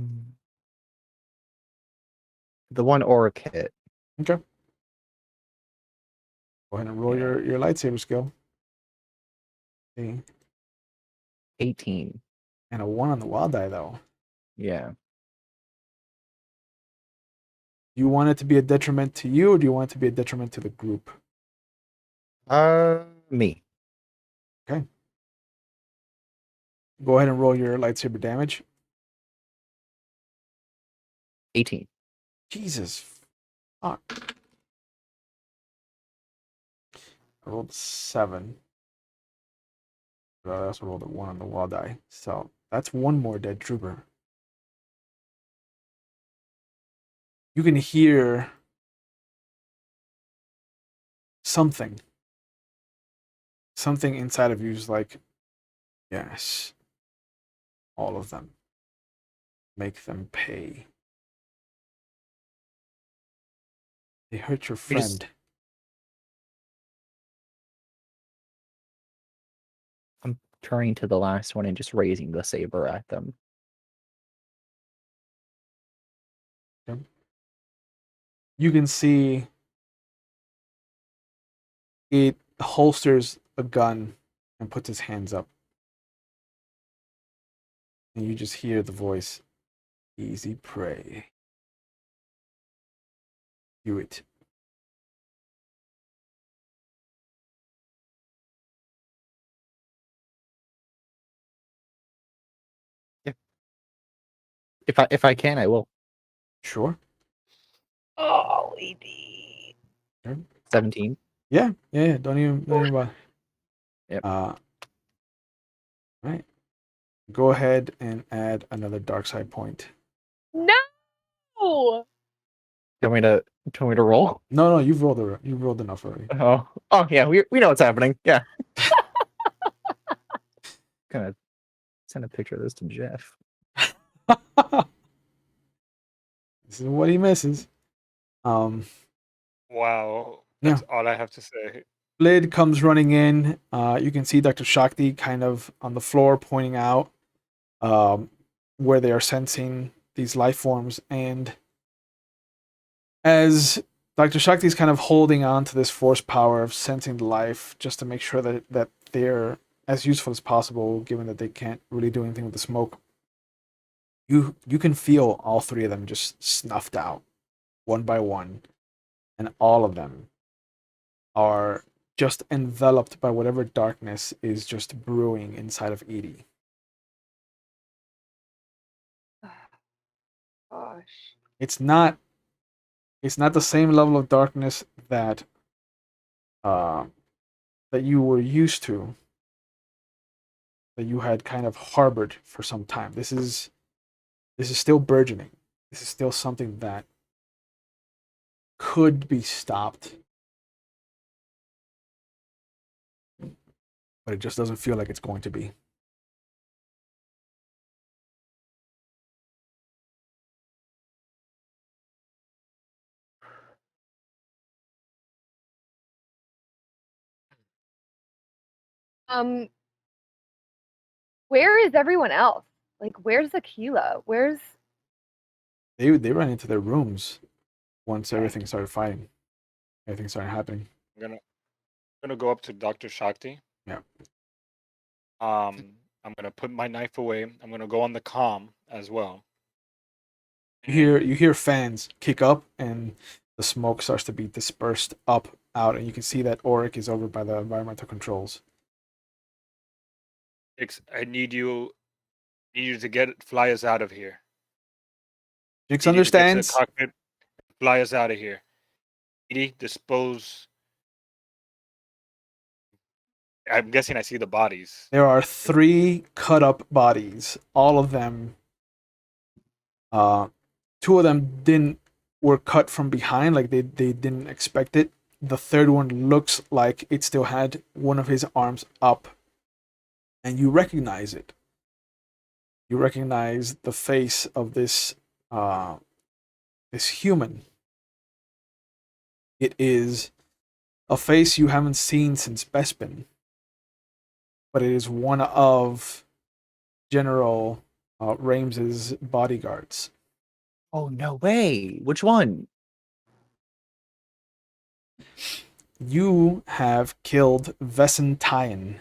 one Auric hit. Okay. Go ahead and roll Yeah. your lightsaber skill. See. 18. And a 1 on the wild die, though. Yeah. Do you want it to be a detriment to you, or do you want it to be a detriment to the group? Me. Okay. Go ahead and roll your lightsaber damage. 18. Jesus. Fuck. I rolled 7. But I also rolled a 1 on the wild die. So that's one more dead trooper. You can hear something. Something inside of you is like, yes, all of them. Make them pay. They hurt your We just- friend. I'm turning to the last one and just raising the saber at them. You can see it holsters a gun and puts his hands up. And you just hear the voice, easy prey. Do it. If I can, I will. Sure. Oh, ED. 17. Yeah. Don't even bother. Yep. Right. Go ahead and add another dark side point. No! Do you want me to roll? No, you've rolled enough already. Oh yeah, we know what's happening. Yeah. Gonna send a picture of this to Jeff. This is what he misses. Wow. That's all I have to say. Blid comes running in. You can see Dr. Shakti kind of on the floor pointing out where they are sensing these life forms. And as Dr. Shakti is kind of holding on to this force power of sensing the life just to make sure that they're as useful as possible, given that they can't really do anything with the smoke, you can feel all 3 of them just snuffed out one by one. And all of them are just enveloped by whatever darkness is just brewing inside of Edie. Gosh. It's not the same level of darkness that that you were used to, that you had kind of harbored for some time. This is still burgeoning. This is still something that could be stopped, but it just doesn't feel like it's going to be. Where is everyone else? Like, where's Aquila? Where's They ran into their rooms. once everything started fighting. Everything started happening. I'm gonna go up to Dr. Shakti. Yeah. I'm gonna put my knife away. I'm gonna go on the comm as well. You hear fans kick up, and the smoke starts to be dispersed up out, and you can see that Auric is over by the environmental controls. I need you to fly us out of here. Jix Need you to get to the understands. cockpit, fly us out of here. Edie, dispose. I'm guessing I see the bodies. There are 3 cut up bodies. All of them. 2 of them were cut from behind, like they didn't expect it. The third one looks like it still had one of his arms up, and you recognize it. You recognize the face of this human. It is a face you haven't seen since Bespin, but it is one of General Rames's bodyguards. Oh no way! Which one? You have killed Vesentine.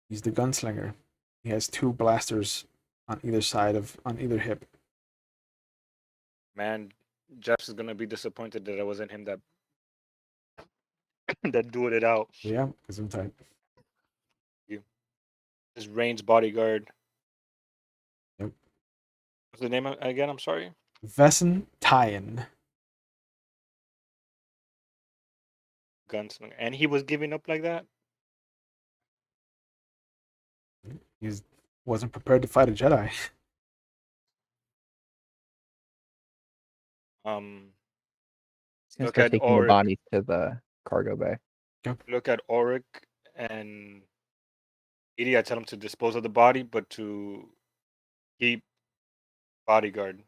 He's the gunslinger. He has 2 blasters on either hip. Man, Jeff is gonna be disappointed that it wasn't him that that dueled it out. Yeah, Gesundheit. His Rain's bodyguard. Yep. What's the name again? I'm sorry. Vesentine. Gunslinger, and he was giving up like that. He wasn't prepared to fight a Jedi. He's gonna Look start at taking the Auric. bodies to the cargo bay. Look at Auric and Edie. I tell him to dispose of the body, but to keep bodyguard.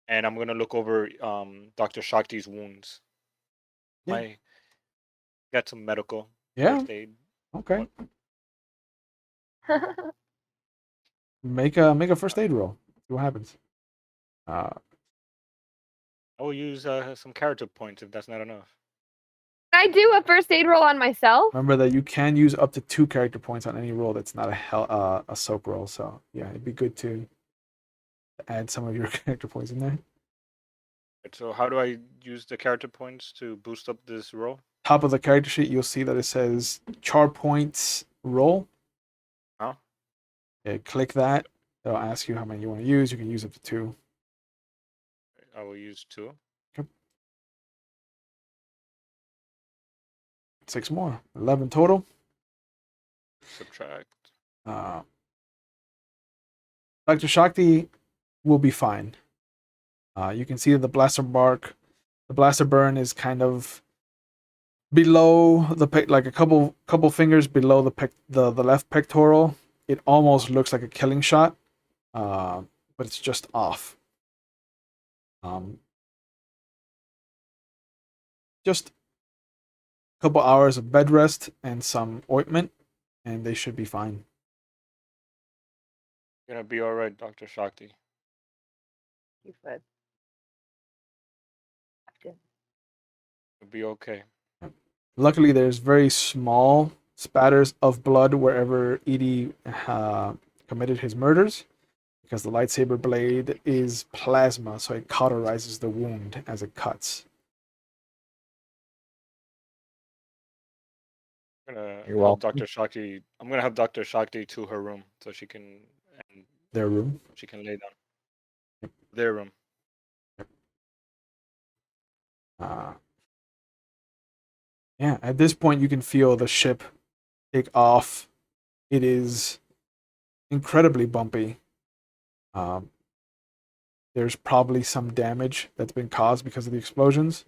And I'm gonna look over Dr. Shakti's wounds. Yeah. Got some medical Yeah. first aid. Okay. Make a first aid roll. See what happens. I will use some character points if that's not enough. Can I do a first aid roll on myself? Remember that you can use up to 2 character points on any roll that's not a soak roll. So yeah, it'd be good to add some of your character points in there. Right, so how do I use the character points to boost up this roll? Top of the character sheet, you'll see that it says char points roll. Huh? Yeah, click that. It'll ask you how many you want to use. You can use up to 2. I will use 2. Okay. 6 more. 11 total. Subtract. Dr. Shakti will be fine. You can see that the blaster burn is kind of below like a couple fingers below the left pectoral. It almost looks like a killing shot, but it's just off. Just a couple hours of bed rest and some ointment, and they should be fine. You're gonna be all right, Dr. Shakti. You said. You'll be okay. Luckily, there's very small spatters of blood wherever Edie committed his murders, because the lightsaber blade is plasma, so it cauterizes the wound as it cuts. I'm gonna You're help welcome. Dr. Shakti. I'm gonna help Dr. Shakti to her room so she can Their room. lay down. Their room. Yeah, at this point you can feel the ship take off. It is incredibly bumpy. There's probably some damage that's been caused because of the explosions.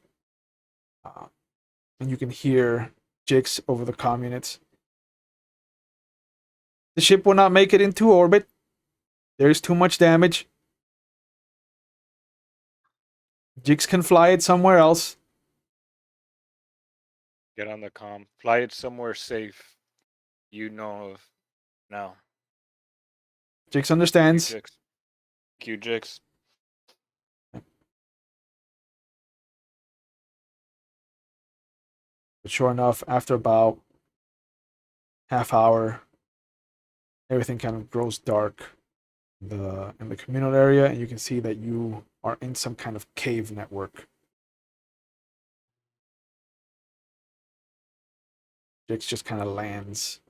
And you can hear Jix over the comm units. The ship will not make it into orbit. There's too much damage. Jix can fly it somewhere else. Get on the comm. Fly it somewhere safe. You know of now. Jix understands. Q-Jix. But sure enough, after about half hour, everything kind of grows dark in the communal area, and you can see that you are in some kind of cave network. Jix just kind of lands.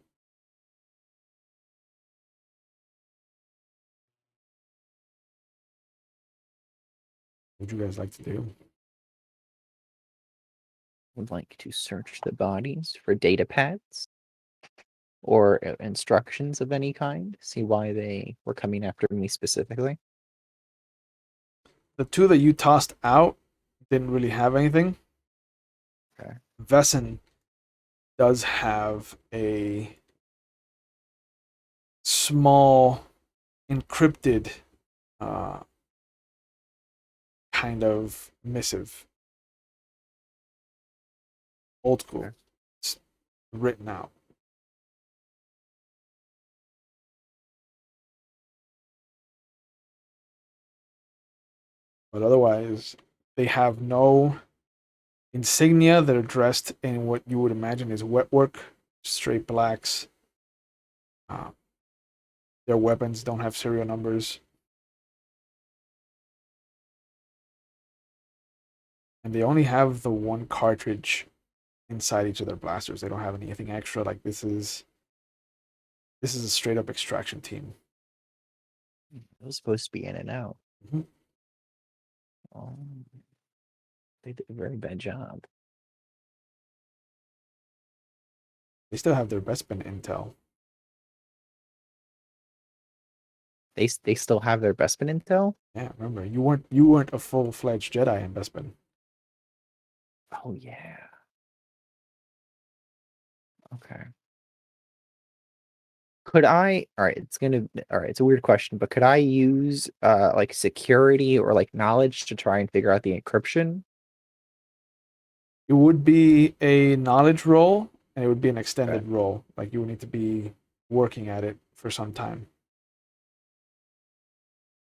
What would you guys like to do? Would like to search the bodies for data pads or instructions of any kind. See why they were coming after me specifically. The two that you tossed out didn't really have anything. Okay. Vesson does have a small encrypted kind of missive. Old school. Okay. It's written out. But otherwise, they have no insignia that are dressed in what you would imagine is wet work, straight blacks. Their weapons don't have serial numbers. And they only have the one cartridge inside each of their blasters. They don't have anything extra. Like this is a straight up extraction team. It was supposed to be in and out. Mhm. Oh, they did a very bad job. They still have their Bespin intel. They still have their Bespin intel? Yeah, remember you weren't a full-fledged Jedi in Bespin. Oh yeah. Okay. Could I, all right, it's a weird question, but could I use like security or like knowledge to try and figure out the encryption? It would be a knowledge roll, and it would be an extended Okay. roll. Like you would need to be working at it for some time.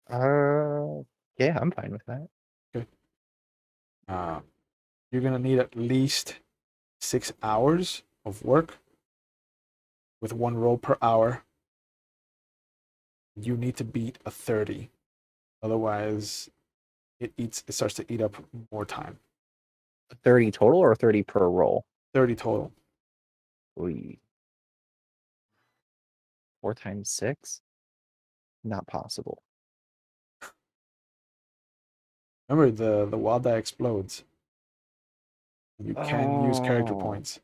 Yeah, I'm fine with that. Okay. You're gonna need at least 6 hours of work with one roll per hour. You need to beat a 30. Otherwise, it starts to eat up more time. 30 total or 30 per roll? 30 total. We 4 times 6? Not possible. Remember, the wild die explodes. You can use character Oh. points.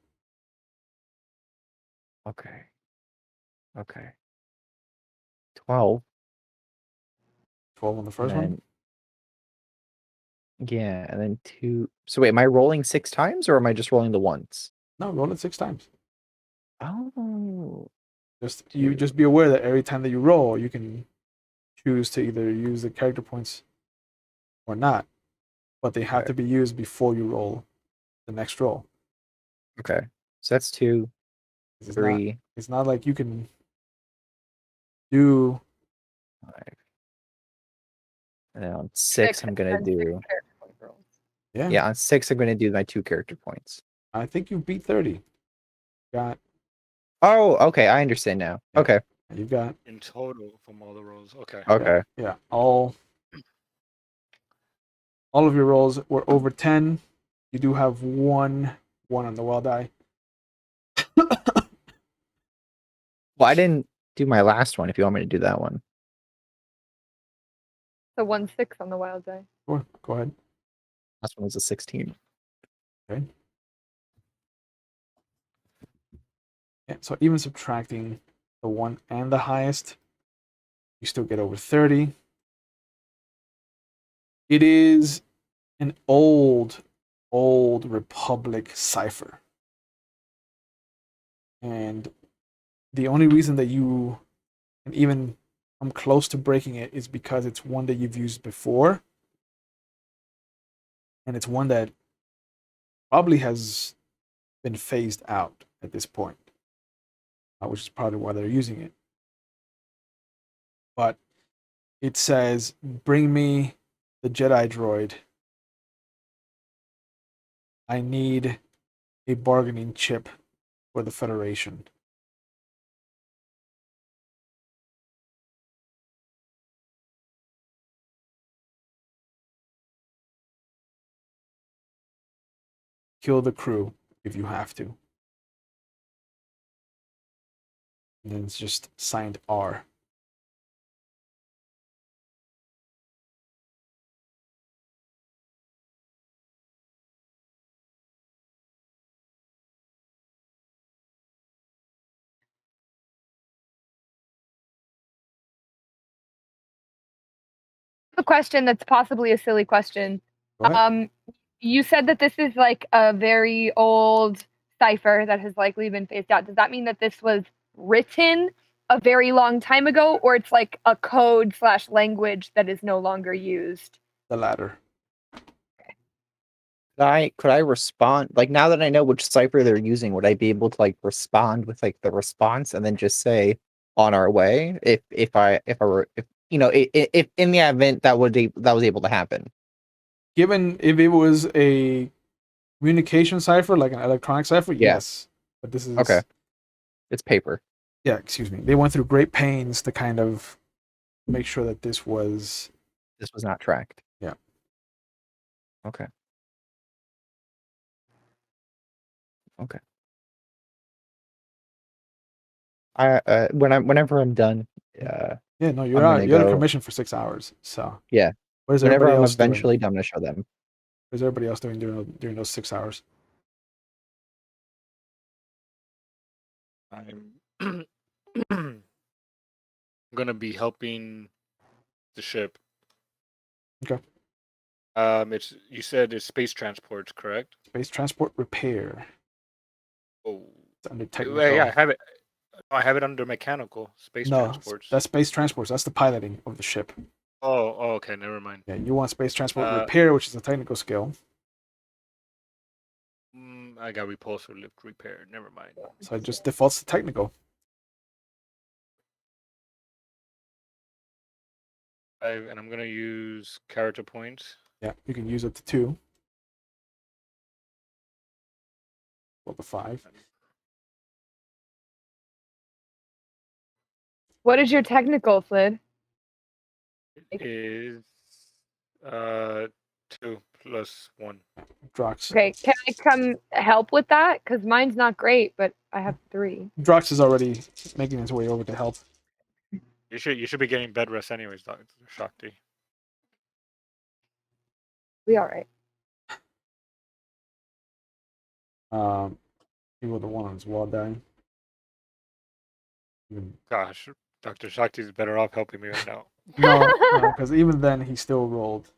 Okay. 12. 12 on the first and one. then, yeah, and then 2. So wait, am I rolling 6 times or am I just rolling the once? No, roll it 6 times. Oh. You just be aware that every time that you roll, you can choose to either use the character points or not, but they have Okay. to be used before you roll the next roll. Okay. So that's 2, It's 3, it's not like you can do 5. And then on 6, I'm gonna and six do. character point rolls. Yeah, on 6, I'm gonna do my 2 character points. I think you beat 30. Got Oh, okay, I understand now. Yeah. Okay. you got In total from all the rolls. Okay. Okay. yeah all of your rolls were over 10. You do have one on the wild die. Well, I didn't do my last one if you want me to do that one. So 1/6 on the wild die. Sure, go ahead. Last one was a 16. Okay. Yeah, so even subtracting the one and the highest, you still get over 30. It is an old Republic cipher. And the only reason that you can even come close to breaking it is because it's one that you've used before. And it's one that probably has been phased out at this point, which is probably why they're using it. but it says, "Bring me the Jedi droid. I need a bargaining chip for the Federation." Kill the crew if you have to. And then it's just signed R. A question that's possibly a silly question. Go ahead. You said that this is like a very old cipher that has likely been phased out. Does that mean that this was written a very long time ago, or it's like a code / language that is no longer used? The latter. Could I respond, like, now that I know which cipher they're using, would I be able to like respond with like the response and then just say on our way if in the event that was able to happen? Given if it was a communication cipher, like an electronic cipher, Yeah. yes. But this is Okay. It's paper. Yeah, excuse me. They went through great pains to kind of make sure that this was not tracked. Yeah. Okay. Okay. Whenever I'm done, Yeah, no, I'm you're gonna out of go. commission for 6 hours. So Yeah. what is Whenever everybody I'm else doing? eventually done, I'm gonna show them. What is everybody else doing during those 6 hours? I'm gonna be helping the ship. Okay. You said it's space transports, correct? Space transport repair. Oh, It's under technical. yeah, I have it. I have it under mechanical space No, transports. that's space transports. That's the piloting of the ship. Oh, okay, never mind. Yeah, you want space transport repair, which is a technical skill. I got repulsor lift repair. Never mind. So it just defaults to technical. And I'm gonna use character points. Yeah, you can use up to 2. Well, to 5. What is your technical, Flid? It is 2 + 1. Drox. Okay, can I come help with that? Because mine's not great, but I have 3. Drox is already making his way over to help. You should be getting bed rest anyways, Dr. Shakti. We all right. He was the one on his wall dying. Gosh, Dr. Shakti is better off helping me right now. No, because even then he still rolled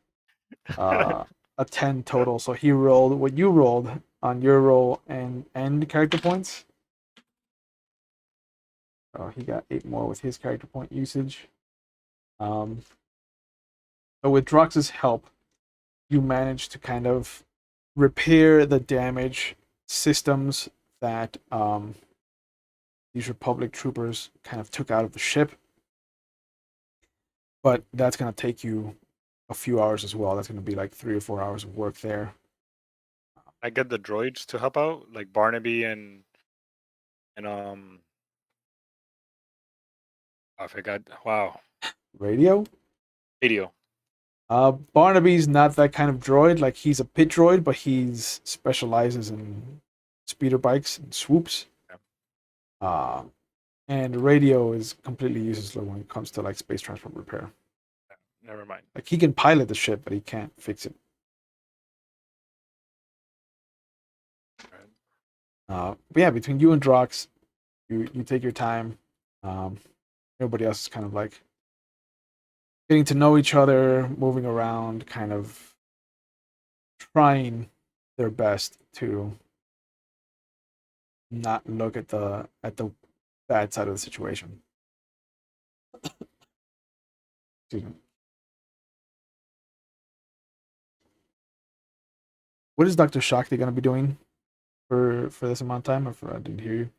a 10 total. So he rolled what you rolled on your roll and character points. Oh, he got 8 more with his character point usage. But with Drox's help, you managed to kind of repair the damaged systems that these Republic troopers kind of took out of the ship. But that's going to take you a few hours as well. That's going to be like 3 or 4 hours of work there. I get the droids to help out, like Barnaby and I forgot. Wow. Radio? Radio. Barnaby's not that kind of droid. Like, he's a pit droid, but he's specializes in speeder bikes and swoops. Yeah. And radio is completely useless when it comes to like space transport repair. Never mind. Like, he can pilot the ship, but he can't fix it. But yeah, between you and Drox, you take your time. Everybody else is kind of like getting to know each other, moving around, kind of trying their best to not look at the bad side of the situation. Excuse me. What is Dr. Shakti going to be doing for this amount of time? I didn't hear you.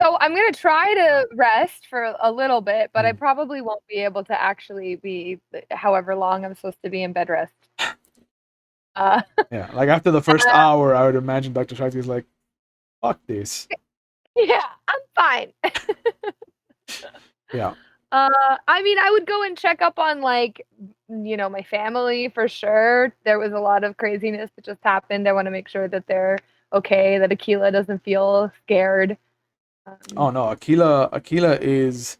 So I'm gonna try to rest for a little bit, but I Mm. probably won't be able to actually be however long I'm supposed to be in bed rest. Yeah, like after the first hour, I would imagine Dr. Shakti is like, fuck this. Yeah, I'm fine. Yeah. I mean, I would go and check up on like, my family for sure. There was a lot of craziness that just happened. I want to make sure that they're okay, that Akila doesn't feel scared. Oh no, Akila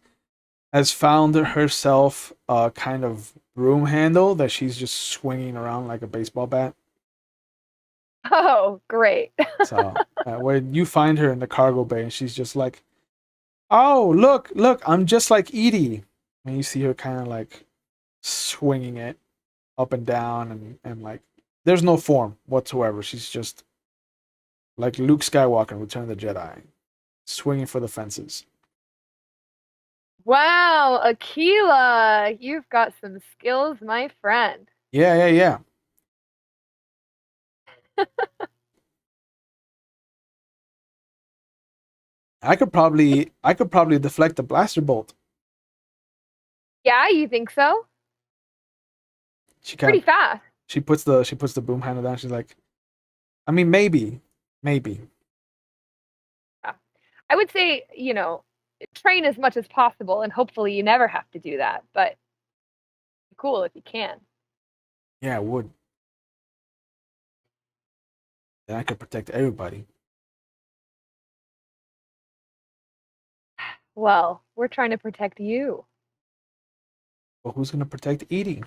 has found herself a kind of broom handle that she's just swinging around like a baseball bat. Oh, great. So when you find her in the cargo bay, and she's just like, "Oh, look, I'm just like Edie," and you see her kind of like swinging it up and down, and like there's no form whatsoever. She's just like Luke Skywalker in Return of the Jedi, swinging for the fences. Wow, Akila, you've got some skills, my friend. Yeah. I could probably deflect a blaster bolt. Yeah, you think so? She Pretty can't. fast. She puts the boom handle down. She's like, I mean, maybe. Yeah. I would say, train as much as possible, and hopefully you never have to do that. But cool if you can. Yeah, it would. Then I could protect everybody. Well, we're trying to protect you. But who's gonna protect Edie?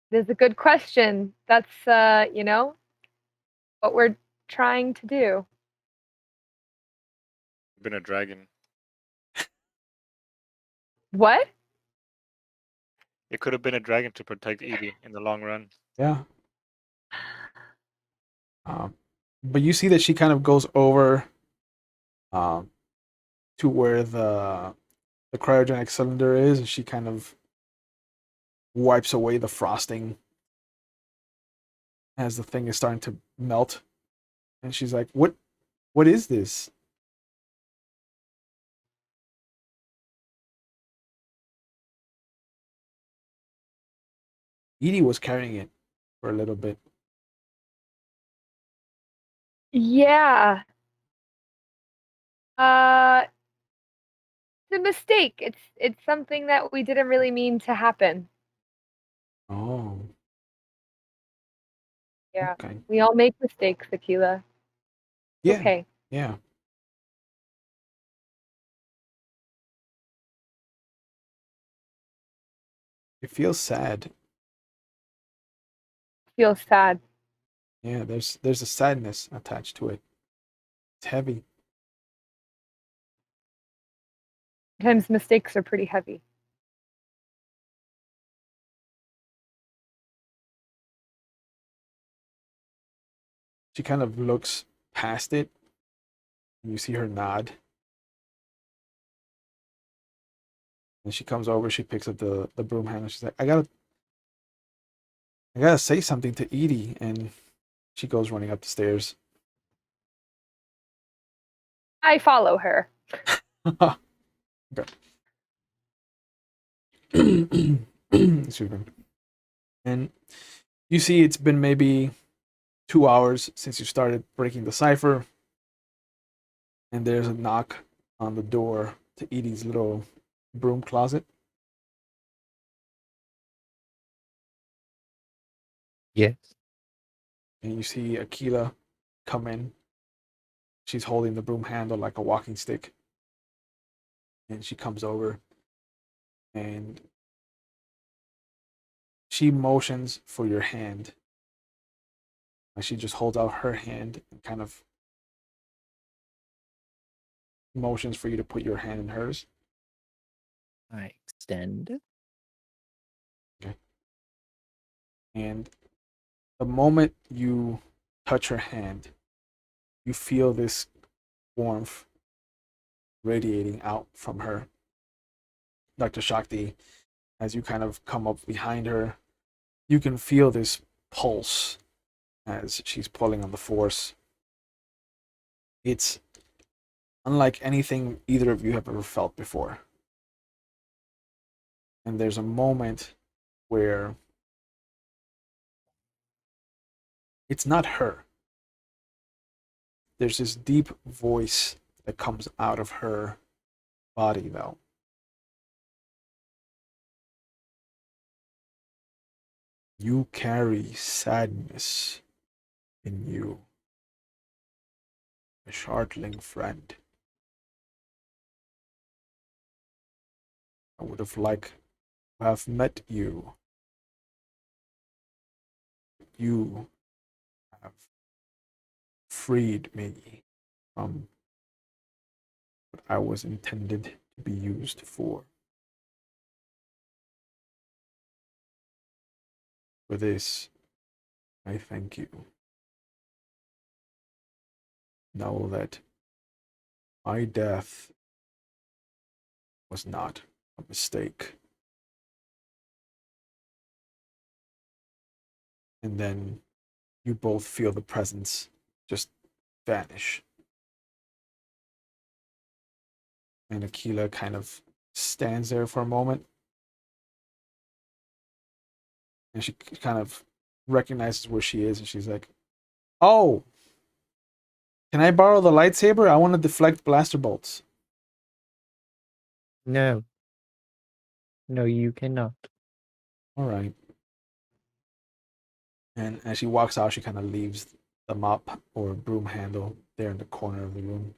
This is a good question. That's what we're trying to do. Been a dragon. What? It could have been a dragon to protect Edie in the long run. Yeah. But you see that she kind of goes over um, to where the cryogenic cylinder is, and she kind of wipes away the frosting as the thing is starting to melt. And she's like, What is this?" Edie was carrying it for a little bit. Yeah. Uh, it's a mistake. It's something that we didn't really mean to happen. Oh, Yeah. okay. We all make mistakes, Akila. Yeah, Okay. yeah. It feels sad. Feels sad. Yeah, there's a sadness attached to it. It's heavy. Sometimes mistakes are pretty heavy. She kind of looks past it, and you see her nod. And she comes over, she picks up the broom handle. She's like, I gotta say something to Edie, and she goes running up the stairs. I follow her. Okay. Excuse me. And you see it's been maybe 2 hours since you started breaking the cipher, and there's a knock on the door to Edie's little broom closet. Yes. And you see Akila come in. She's holding the broom handle like a walking stick. And she comes over and she motions for your hand. Like she just holds out her hand and kind of motions for you to put your hand in hers. I extend. Okay. And the moment you touch her hand, you feel this warmth radiating out from her. Dr. Shakti, as you kind of come up behind her, you can feel this pulse as she's pulling on the force. It's unlike anything either of you have ever felt before. And there's a moment where it's not her. There's this deep voice that comes out of her body, though. You carry sadness in you, a shardling friend. I would have liked to have met you. You have freed me from what I was intended to be used for. For this, I thank you. Know that my death was not a mistake. And then you both feel the presence just vanish. And Aquila kind of stands there for a moment. And she kind of recognizes where she is. And she's like, oh, can I borrow the lightsaber? I want to deflect blaster bolts. No. No, you cannot. All right. And as she walks out, she kind of leaves the mop or broom handle there in the corner of the room.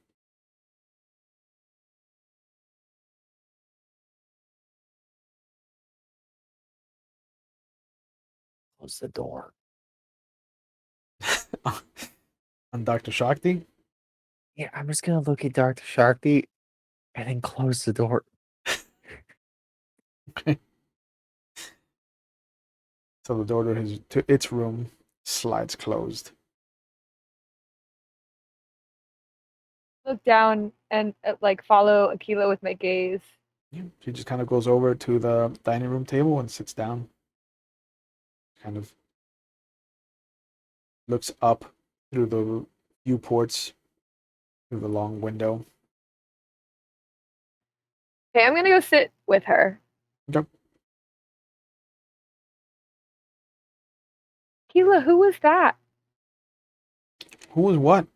Close the door. On Dr. Shakti? Yeah, I'm just gonna look at Dr. Sharpie and then close the door. Okay. So the door to its room slides closed. Look down and like follow Aquila with my gaze. Yeah. She just kind of goes over to the dining room table and sits down. Kind of looks up through the viewports, through the long window. Okay, I'm gonna go sit with her. Okay. Aquila, who was that? Who was what?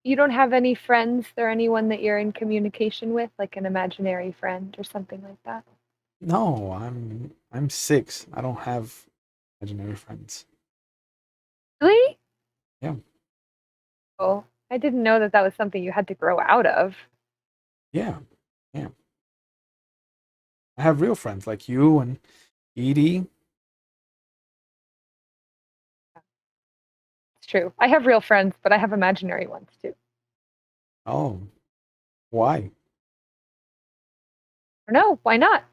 You don't have any friends or anyone that you're in communication with, like an imaginary friend or something like that? No, I'm 6. I don't have imaginary friends. Really? Yeah. Oh, I didn't know that that was something you had to grow out of. Yeah. Yeah. I have real friends like you and Edie. It's true. I have real friends, but I have imaginary ones too. Oh, why? Or no, why not?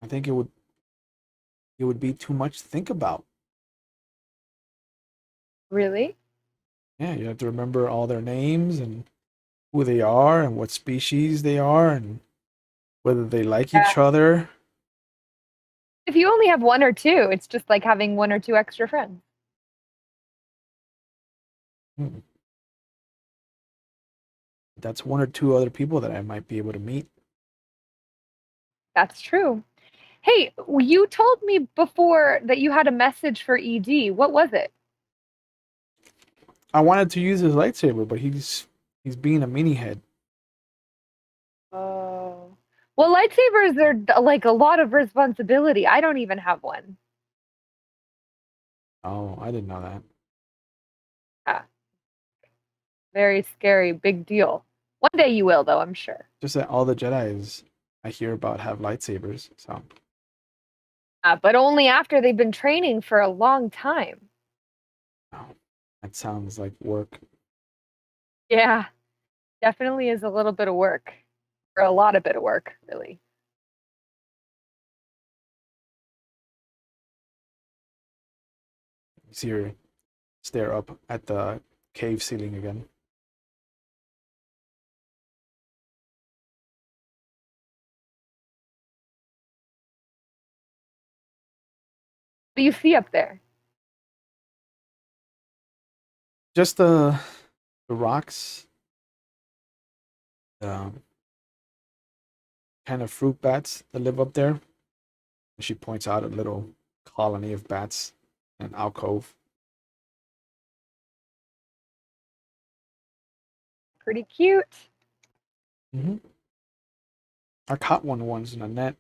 I think it would be too much to think about. Really? Yeah, you have to remember all their names and who they are and what species they are and whether they like Yeah. each other. If you only have one or two, it's just like having one or two extra friends. Hmm. That's one or two other people that I might be able to meet. That's true. Hey, you told me before that you had a message for ED. What was it? I wanted to use his lightsaber, but he's being a meanie head. Oh. Well, lightsabers are like a lot of responsibility. I don't even have one. Oh, I didn't know that. Yeah. Very scary, big deal. One day you will, though, I'm sure. Just that all the Jedis I hear about have lightsabers, so But only after they've been training for a long time. oh, that sounds like work. Yeah, definitely is a little bit of work. Or a lot of bit of work, really. You see her stare up at the cave ceiling again. What do you see up there? Just the rocks, um, kind of fruit bats that live up there. And she points out a little colony of bats in an alcove. Pretty cute. Mm-hmm. I caught one once in a net.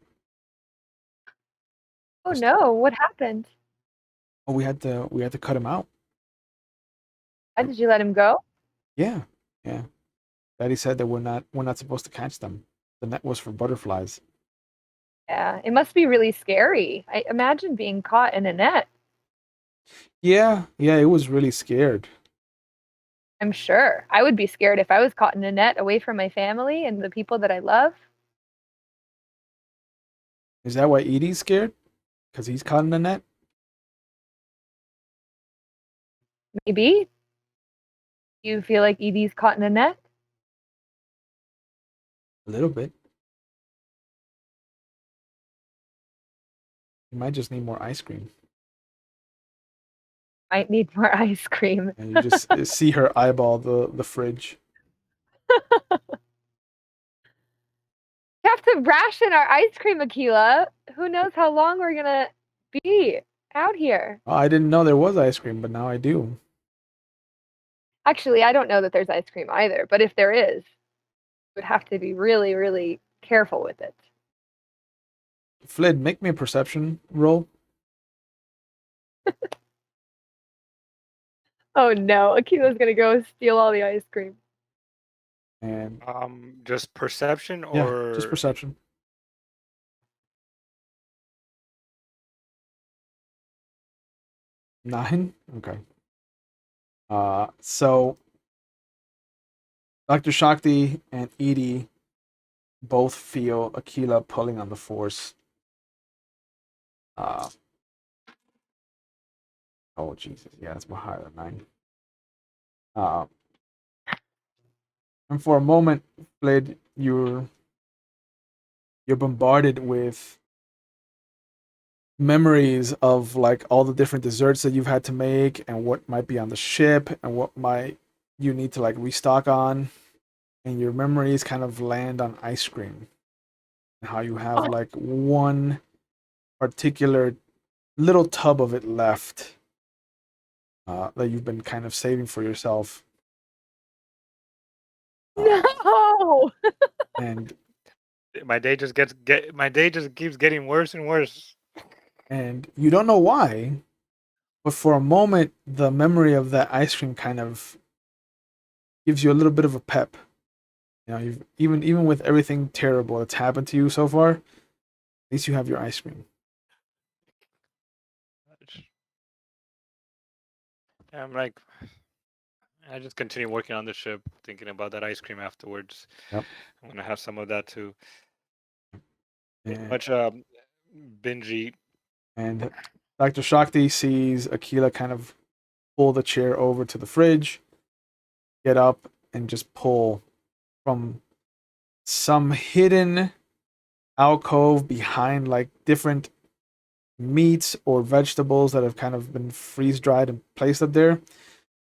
Oh no, what happened? Oh, we had to cut him out. Why did you let him go? Yeah, yeah. Daddy said that we're not supposed to catch them. The net was for butterflies. Yeah, it must be really scary. I imagine being caught in a net. Yeah, yeah. It was really scared. I'm sure. I would be scared if I was caught in a net away from my family and the people that I love. Is that why Edie's scared? Because he's caught in the net? Maybe. You feel like Edie's caught in a net? A little bit. You might just need more ice cream. Might need more ice cream. And you just see her eyeball the fridge. We have to ration our ice cream, Akila. Who knows how long we're gonna be out here? Oh, I didn't know there was ice cream, but now I do. Actually, I don't know that there's ice cream either, but if there is, we would have to be really, really careful with it. Flid, make me a perception roll. Oh no, Akila's gonna go steal all the ice cream. And Just perception yeah, or just perception. 9? Okay. So Dr. Shakti and Edie both feel Aquila pulling on the force. Uh, oh Jesus, yeah, that's more higher than 9. Uh, and for a moment, Flid, you're bombarded with memories of like all the different desserts that you've had to make and what might be on the ship and what might you need to like restock on, and your memories kind of land on ice cream and how you have like one particular little tub of it left, that you've been kind of saving for yourself. No! and my day just keeps getting worse and worse. and you don't know why, but for a moment the memory of that ice cream kind of gives you a little bit of a pep. You know, you've even with everything terrible that's happened to you so far, at least you have your ice cream. I'm like, I just continue working on the ship, thinking about that ice cream afterwards. Yep. I'm gonna have some of that too. And, Much binge eat. and Dr. Shakti sees Akila kind of pull the chair over to the fridge, get up, and just pull from some hidden alcove behind like different meats or vegetables that have kind of been freeze dried and placed up there,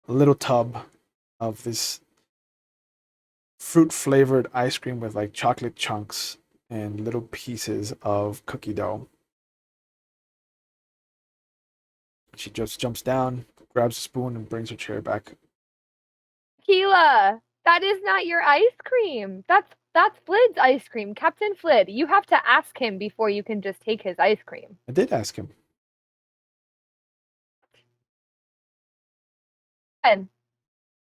a little tub of this fruit flavored ice cream with like chocolate chunks and little pieces of cookie dough. She just jumps down, grabs a spoon, and brings her chair back. Akila, that is not your ice cream. That's Flid's ice cream. Captain Flid, you have to ask him before you can just take his ice cream. I did ask him. And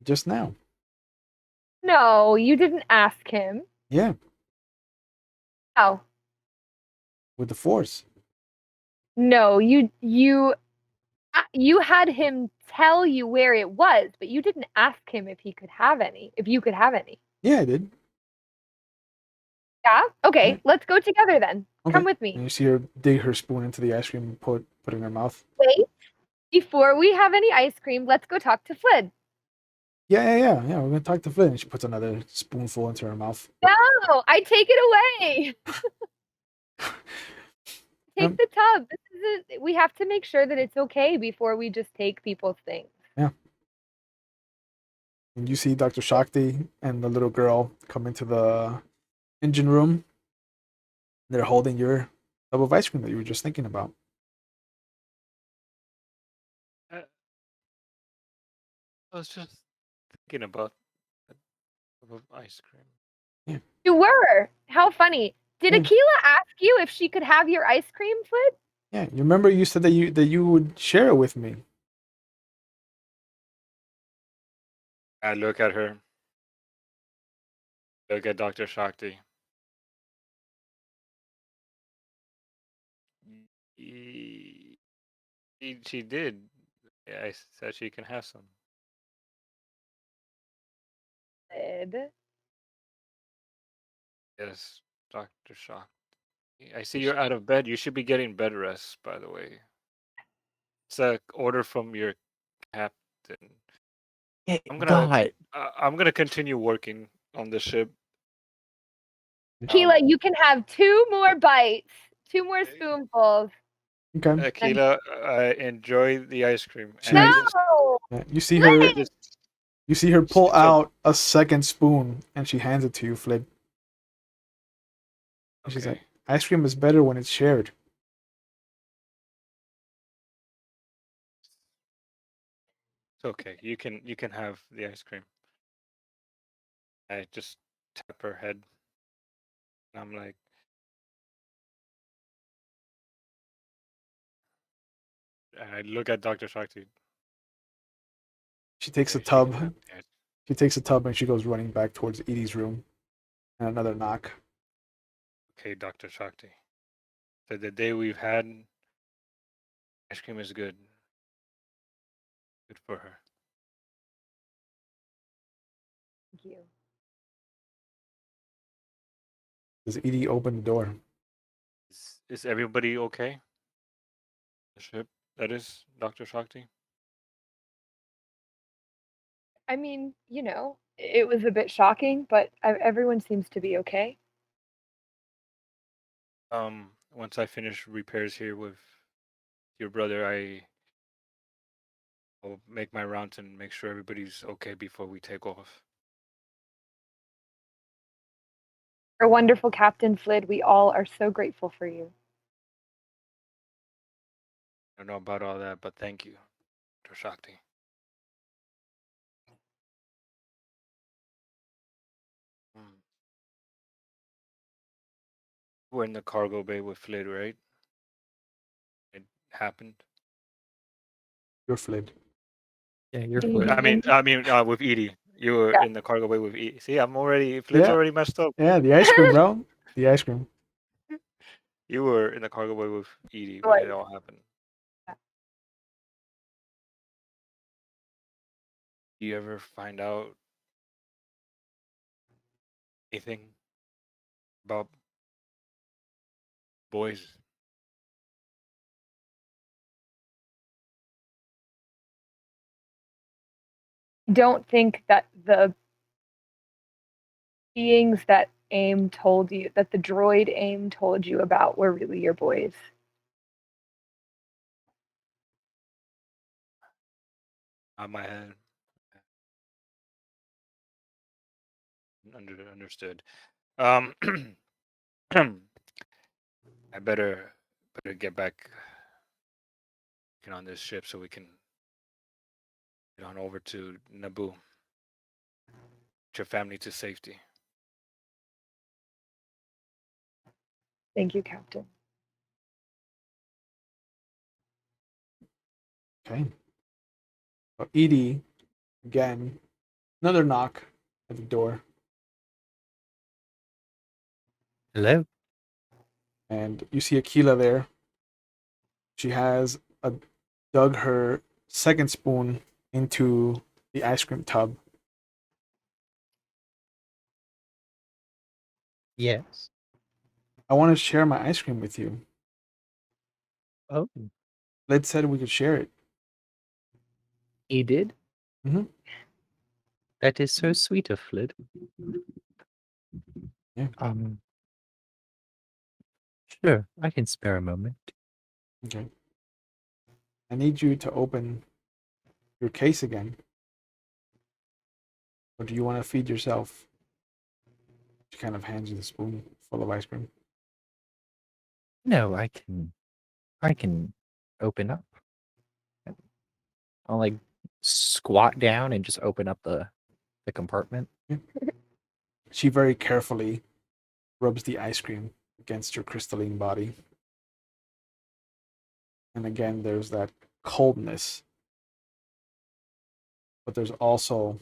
Just now. no, you didn't ask him. Yeah, How? with the force. No, you had him tell you where it was, but you didn't ask him if he could have any. If you could have any. Yeah, I did. Yeah? Okay, Yeah. let's go together then. Okay. Come with And me. you see her dig her spoon into the ice cream and put it in her mouth. Wait. Before we have any ice cream, let's go talk to Flid. Yeah. We're gonna talk to Flynn. And she puts another spoonful into her mouth. No, I take it away. Take Yep. the tub. We have to make sure that it's okay before we just take people's things. Yeah. And you see Dr. Shakti and the little girl come into the engine room. They're holding your tub of ice cream that you were just thinking about. I was just thinking about a cup of ice cream. You were. How funny. Did Yeah. Akila ask you if she could have your ice cream, Flid? Yeah, you remember you said that you would share it with me. I look at her. Look at Dr. Shakti. She did. I said she can have some. Flid. Yes, Dr. Shakti. I see you're out of bed. You should be getting bed rest, by the way. It's a order from your captain. I'm God. gonna continue working on the ship. Akila, you can have 2 more bites, 2 more spoonfuls. Okay. Akila, enjoy the ice cream. She- And I just, No! Yeah, you see her. I just You see her pull so- out a second spoon, and she hands it to you, Flid. And she's okay. like, "Ice cream is better when it's shared." It's okay. You can have the ice cream. I just tap her head. And I'm like, I look at Dr. Shakti. She takes a Okay, she can tub. have the ice- She takes a tub and she goes running back towards Edie's room. And another knock. Okay, Dr. Shakti. So the day we've had, ice cream is good. Good for her. Thank you. Does Edie open the door? Is everybody okay? The ship, that is, Dr. Shakti? I mean, it was a bit shocking, but everyone seems to be okay. Once I finish repairs here with your brother, I'll make my rounds and make sure everybody's okay before we take off. You're a wonderful captain, Flid. We all are so grateful for you. I don't know about all that, but thank you, Dr. Shakti. Hmm. We're in the cargo bay with Flid, right? It happened. You're Flid. Yeah, you're Do you Flid. I mean, with Edie. You were Yeah. in the cargo bay with Edie. See, Flid's Yeah. already messed up. Yeah, the ice cream, bro. The ice cream. You were in the cargo bay with Edie when Right. it all happened. Yeah. Do you ever find out anything about boys? Don't think that the beings that AIM told you, that the droid AIM told you about, were really your boys. On my head. Understood. I better get back on this ship so we can get on over to Naboo. Get your family to safety. Thank you, Captain. Okay. So Edie, again, another knock at the door. Hello? And you see Akila there. She has dug her second spoon into the ice cream tub. Yes. I want to share my ice cream with you. Oh, Lid said we could share it. he did? Mhm. That is so sweet of Flid. Yeah. Sure, I can spare a moment. Okay. I need you to open your case again. Or do you want to feed yourself? She kind of hands you the spoon full of ice cream. No, I can open up. I'll like squat down and just open up the compartment. She very carefully rubs the ice cream against your crystalline body. And again, there's that coldness. But there's also,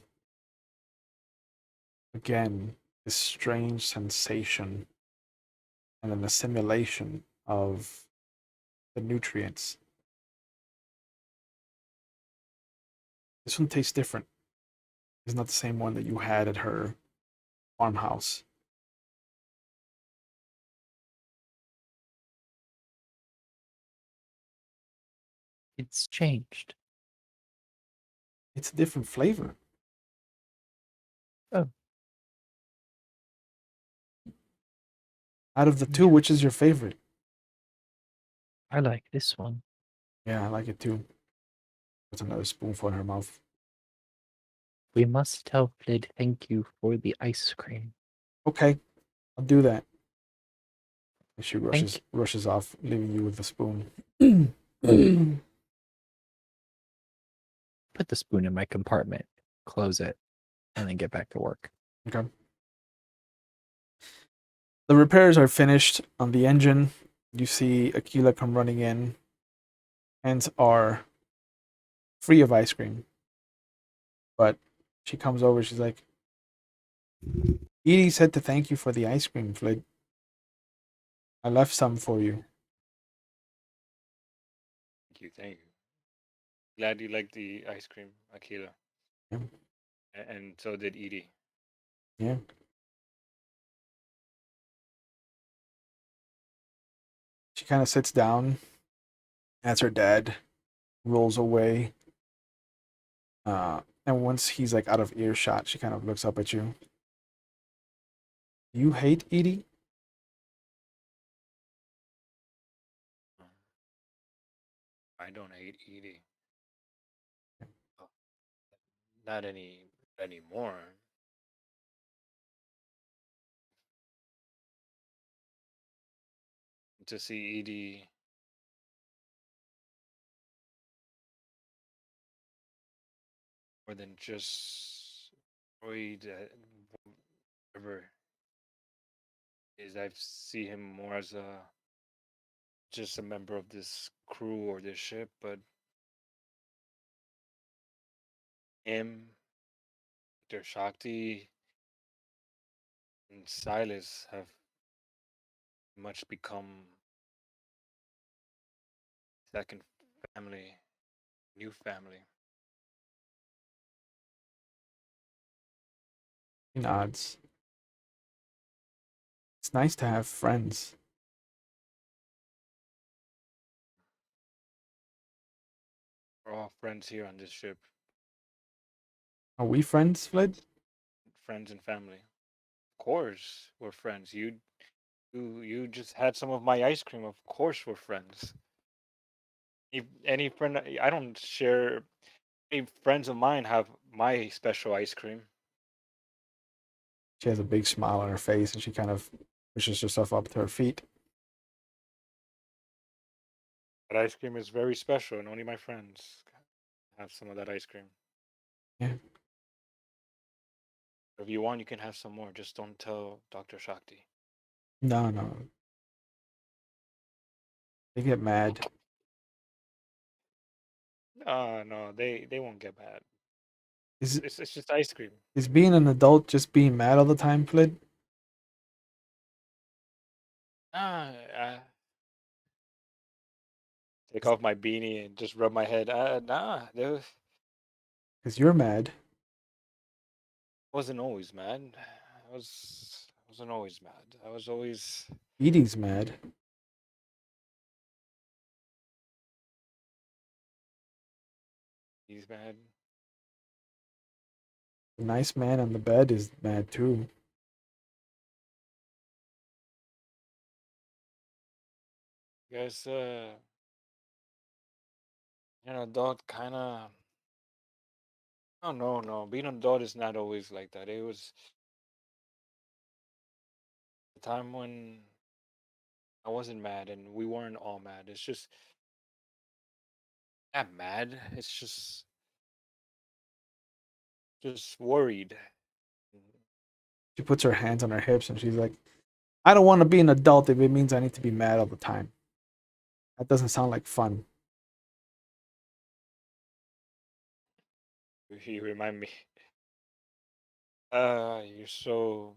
again, this strange sensation and an assimilation of the nutrients. This one tastes different. It's not the same one that you had at her farmhouse. It's changed. It's a different flavor. Oh. Out of the two, which is your favorite? I like this one. Yeah, I like it too. Puts another spoonful in her mouth. We must tell Flid thank you for the ice cream. Okay, I'll do that. And she Thank rushes off, leaving you with the spoon. Put the spoon in my compartment, close it, and then get back to work. Okay. The repairs are finished on the engine. You see Aquila come running in. Hands are free of ice cream. But she comes over, she's like, Edie said to thank you for the ice cream, Flid. I left some for you. Thank you. Glad you liked the ice cream, Akila. Yeah. And so did Edie. Yeah. She kind of sits down as her dad rolls away. And once he's like out of earshot, she kind of looks up at you. You hate Edie? I don't hate Edie. Not anymore. To see Edie more than just Freud, whatever is, I see him more as just a member of this crew or this ship, but him, Dr. Shakti, and Silas have much become second family, new family. He nods. It's nice to have friends. We're all friends here on this ship, Are we friends, Flid? friends and family. Of course, we're friends. You just had some of my ice cream. Of course, we're friends. If any friend, I don't share. Any friends of mine have my special ice cream. She has a big smile on her face and she kind of pushes herself up to her feet. That ice cream is very special, and only my friends have some of that ice cream. Yeah. If you want, you can have some more. Just don't tell Dr. Shakti. No, no. They get mad. No, they won't get mad. Is It's just ice cream. is being an adult just being mad all the time, Flid? I take off my beanie and just rub my head. Nah, I Because you're mad. wasn't always mad. I wasn't always mad. I was always Edie's mad. he's mad. The nice man on the bed is mad too. You guys, adult kind of. Oh no. Being an adult is not always like that. It was a time when I wasn't mad, and we weren't all mad. It's just not mad. It's just worried. She puts her hands on her hips and she's like, I don't want to be an adult if it means I need to be mad all the time. That doesn't sound like fun. You remind me. You're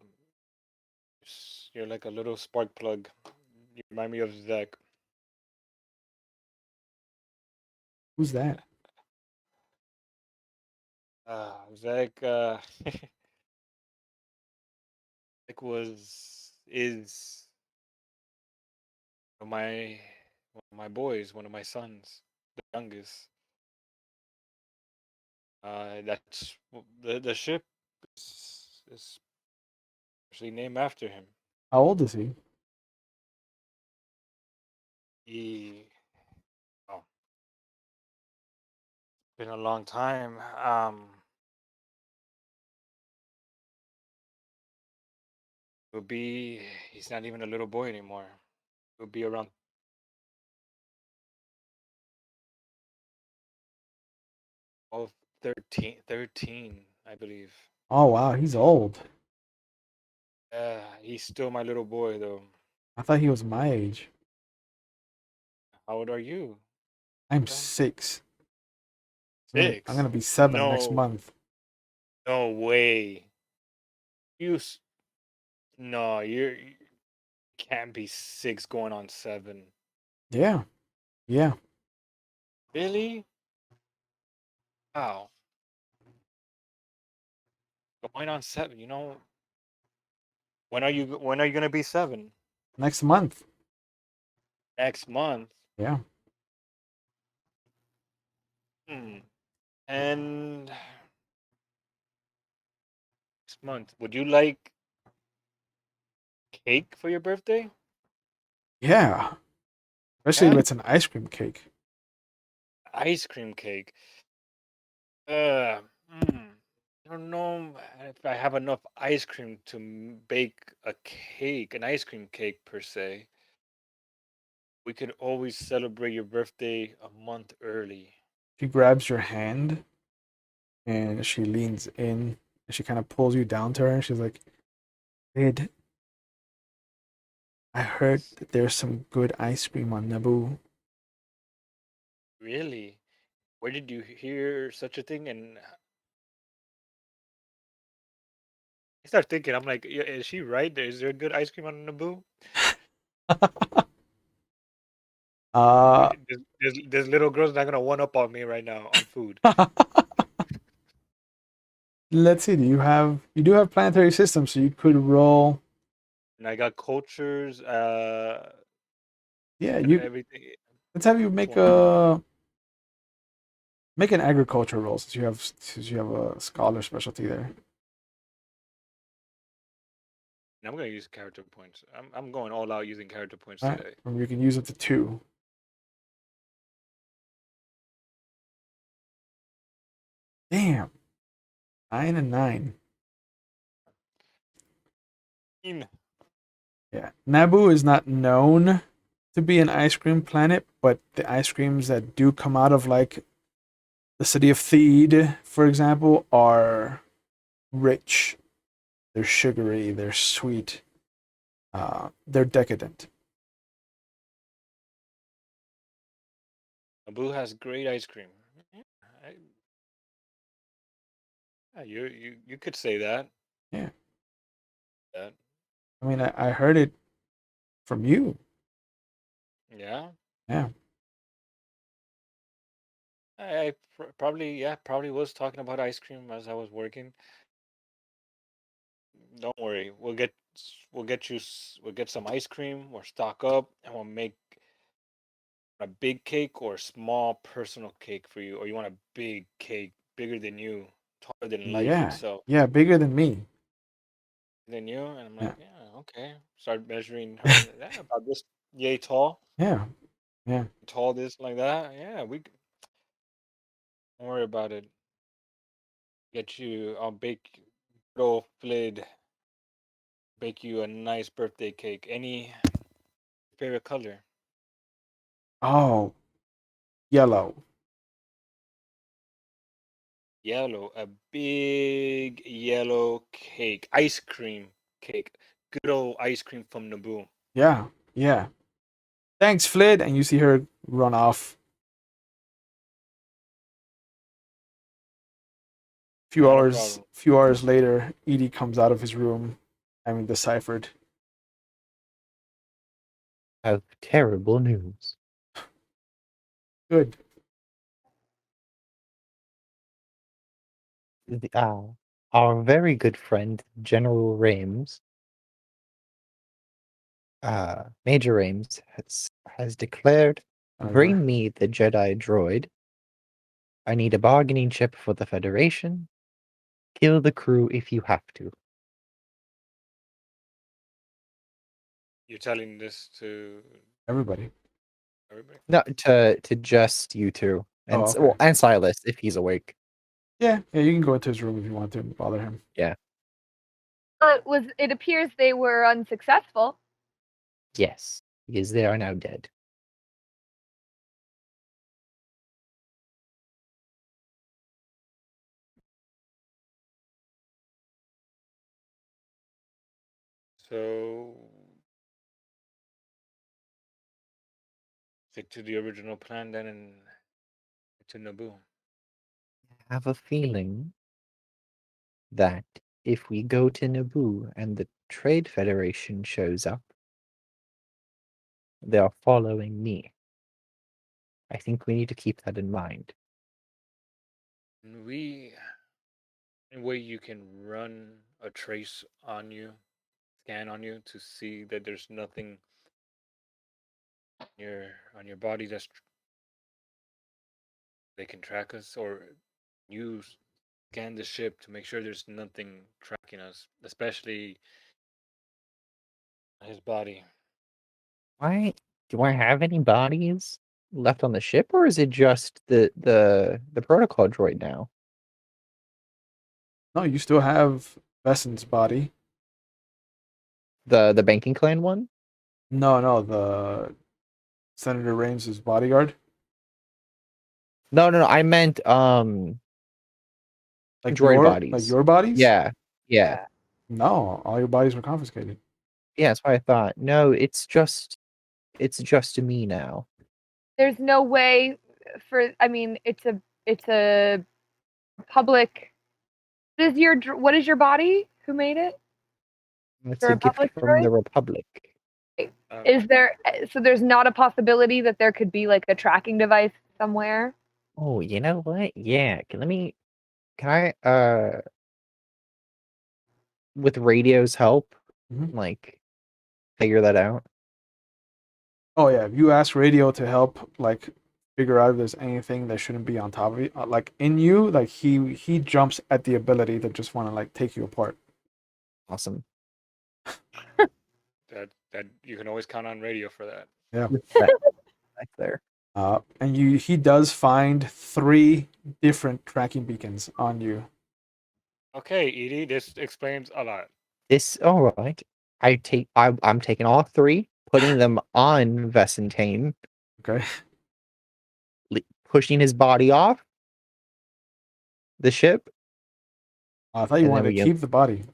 like a little spark plug. You remind me of Zach. Who's that? Zach. Zach is one of my boys, one of my sons, the youngest. That's the ship is actually named after him. How old is he? He oh, been a long time. Will be he's not even a little boy anymore. He'll be around 12, 13, I believe. Oh wow, he's old. He's still my little boy though. I thought he was my age. How old are you? I'm Tom? 6. I'm 6? gonna be 7 next No, month. no way. No, you can't be 6 going on 7. Yeah. Yeah. Really? Wow. Going on 7. When are you gonna be 7? Next month. Next month. Yeah. Hmm. And next month, would you like cake for your birthday? Yeah. Especially if Yeah, it's an ice cream cake. ice cream cake. Uh, hmm. I don't know if I have enough ice cream to bake a cake, an ice cream cake per se. We could always celebrate your birthday a month early. She grabs your hand and she leans in and she kind of pulls you down to her and she's like, Kid, I heard that there's some good ice cream on Naboo. Really? Where did you hear such a thing? And I start thinking, I'm like, "Yeah, is she right? Is there good ice cream on Naboo? uh This little girl's not gonna one up on me right now on food. let's see, you do have planetary systems, so you could roll. And I got cultures, Yeah, and you everything. let's have you Which make one? a make an agriculture roll since you have a scholar specialty there. And I'm gonna use character points. I'm going all out using character points All right. today. Or you can use up to 2. Damn. 9 and 9. Yeah. Naboo is not known to be an ice cream planet, but the ice creams that do come out of like the city of Theed, for example, are rich. They're sugary, they're sweet, they're decadent. Naboo has great ice cream. Yeah, you could say that. Yeah. That I mean, I heard it from you. yeah. Yeah. I probably was talking about ice cream as I was working. Don't worry, we'll get some ice cream. We'll stock up, and we'll make a big cake or a small personal cake for you, or you want a big cake, bigger than you, taller than life Yeah. itself, Yeah, bigger than me. than you. And I'm Yeah. like, yeah, okay. Start measuring her. Yeah, about this, yay tall, Yeah. Yeah. tall, this like that. Yeah, don't worry about it. Get you. I'll bake good old Flid. Bake you a nice birthday cake. Any favorite color? Oh, yellow. Yellow. A big yellow cake. Ice cream cake. Good old ice cream from Naboo. Yeah, yeah. Thanks, Flid. And you see her run off. Not a problem. Few hours later, Edie comes out of his room, having deciphered. I have terrible news. Good. Our very good friend, General Rames, Major Rames, has declared, bring me the Jedi droid. I need a bargaining chip for the Federation. Kill the crew if you have to. You're telling this to Everybody. everybody? No, to just you two, and Oh, okay. well, and Silas if he's awake. Yeah, you can go into his room if you want to bother him. Yeah. It appears they were unsuccessful. Yes, because they are now dead. So stick to the original plan then and to Naboo. I have a feeling that if we go to Naboo and the Trade Federation shows up, they are following me. I think we need to keep that in mind. Any way you can run a trace on you, scan on you to see that there's nothing on your body that's they can track us, or you scan the ship to make sure there's nothing tracking us, especially his body. Why do I have any bodies left on the ship, or is it just the protocol droid now? No, you still have Bessen's body. The banking clan one? No, the Senator Rames's bodyguard. No. I meant Like droid like bodies. your bodies? Yeah. No, all your bodies were confiscated. Yeah, that's what I thought. No, it's just me now. There's no way for. I mean, it's a public. What is your body? Who made it? It's The a gift Republic from the droid? Republic. Is there so there's not a possibility that there could be like a tracking device somewhere? Oh, you know what? Yeah. Can I with radio's help, Mhm. like figure that out? Oh yeah, if you ask Radio to help, like figure out if there's anything that shouldn't be on top of you, like in you, like he jumps at the ability to just want to like take you apart. Awesome. That you can always count on Radio for that. Yeah. Back there. And he does find 3 different tracking beacons on you. Okay, Edie, this explains a lot. All right. I'm taking all 3, putting them on Vesentane, Okay. pushing his body off the ship, I thought you and then wanted we to can. keep the body.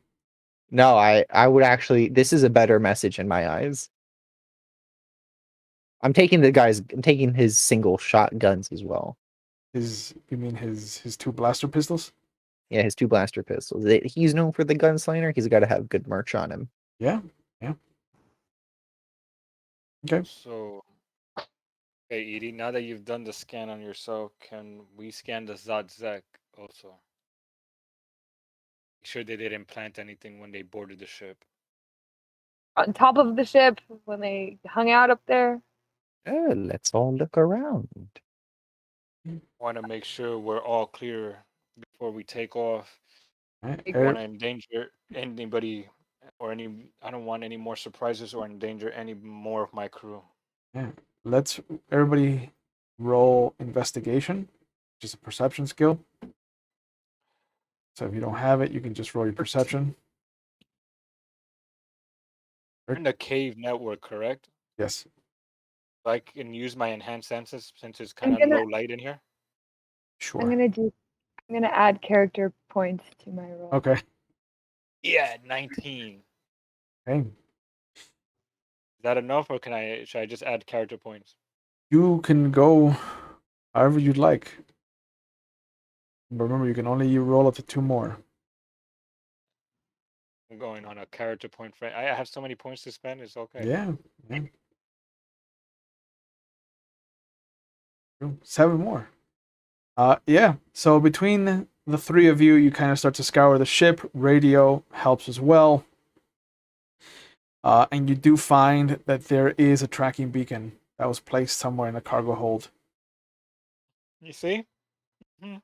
No, I would actually. This is a better message in my eyes. I'm taking his single shot guns as well. You mean his 2 blaster pistols? Yeah, his 2 blaster pistols. He's known for the gunslinger. He's got to have good merch on him. Yeah. Okay. So, hey, Edie, now that you've done the scan on yourself, can we scan the Zad-Zek also? Make sure they didn't plant anything when they boarded the ship. On top of the ship when they hung out up there? Oh, let's all look around. Want to make sure we're all clear before we take off. All I don't want to endanger anybody or any. I don't want any more surprises or endanger any more of my crew. Yeah. Let's everybody roll investigation, which is a perception skill. So if you don't have it, you can just roll your perception. We're in the cave network, correct? Yes. So I can use my enhanced senses since it's I'm kind of gonna- low light in here. Sure. I'm gonna add character points to my roll. Okay. Yeah, 19. Okay. Is that enough, or should I just add character points? You can go however you'd like. But remember, you can only roll up to 2 more. I'm going on a character point for. I have so many points to spend. It's okay. Yeah. Yeah. 7 more. Yeah. So between the 3 of you, you kind of start to scour the ship. Radio helps as well. And you do find that there is a tracking beacon that was placed somewhere in the cargo hold. You see? Hmm.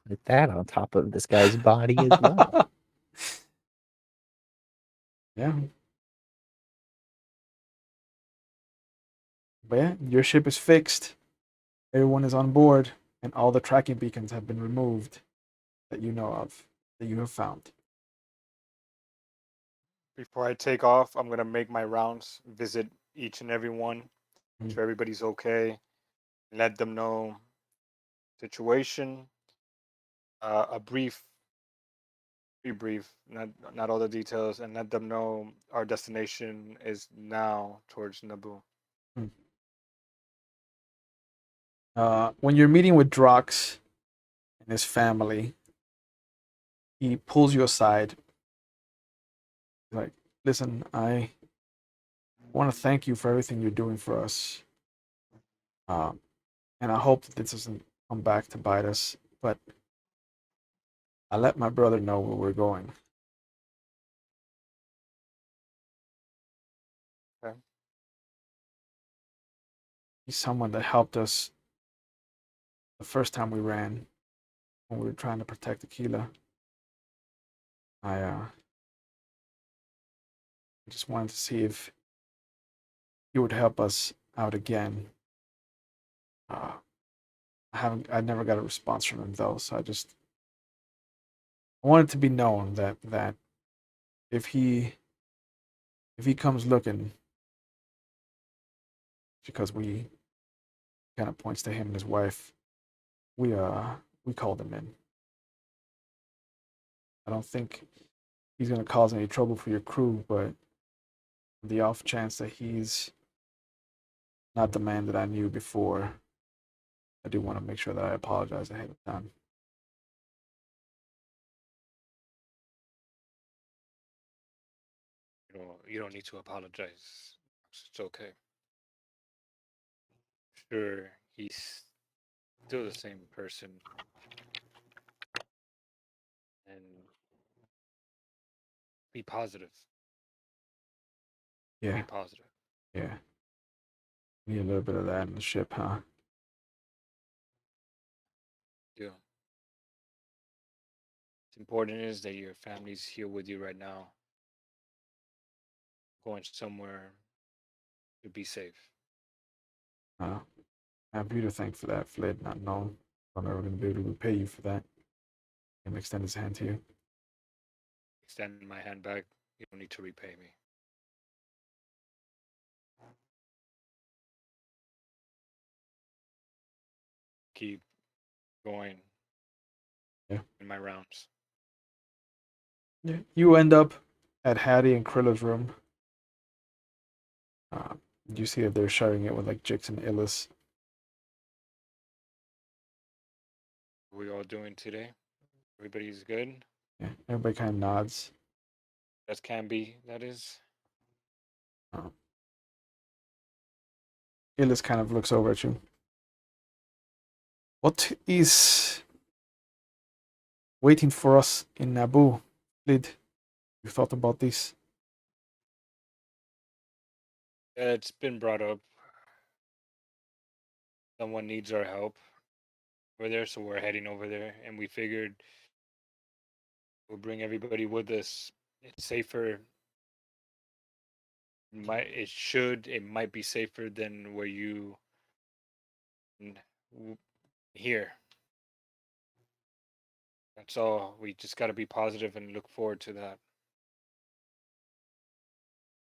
Put that on top of this guy's body as well. Yeah. But yeah, your ship is fixed. Everyone is on board, and all the tracking beacons have been removed that you know of, that you have found. Before I take off, I'm gonna make my rounds, visit each and every one, make Mm. sure everybody's okay, let them know situation. A brief debrief, not all the details, and let them know our destination is now towards Naboo. When you're meeting with Drox and his family, he pulls you aside. He's like, listen, I want to thank you for everything you're doing for us. And I hope that this doesn't come back to bite us, but I let my brother know where we're going. Okay. He's someone that helped us the first time we ran when we were trying to protect Aquila. I just wanted to see if he would help us out again. I never got a response from him though, so I want it to be known that if he comes looking, because we kind of points to him and his wife, we called him in. I don't think he's gonna cause any trouble for your crew, but the off chance that he's not the man that I knew before, I do want to make sure that I apologize ahead of time. You don't need to apologize. It's okay. Sure, he's still the same person, and be positive. Yeah, Be positive. yeah. Need a little bit of that in the ship, huh? Yeah. What's important is that your family's here with you right now, going somewhere to be safe. I have you to thank for that, Fled. Not knowing if I'm ever going to be able to repay you for that. And extend his hand to you. Extend my hand back. You don't need to repay me. Keep going. Yeah. In my rounds. Yeah. You end up at Hattie and Krilla's room. You see that they're sharing it with like Jix and Illis. What are we all doing today? Everybody's good? Yeah, everybody kind of nods. As can be, that is. Illis kind of looks over at you. What is waiting for us in Naboo? Lid, you thought about this? It's been brought up. Someone needs our help over there, so we're heading over there. And we figured we'll bring everybody with us. It's safer. It might be safer than where you here. That's all. We just got to be positive and look forward to that.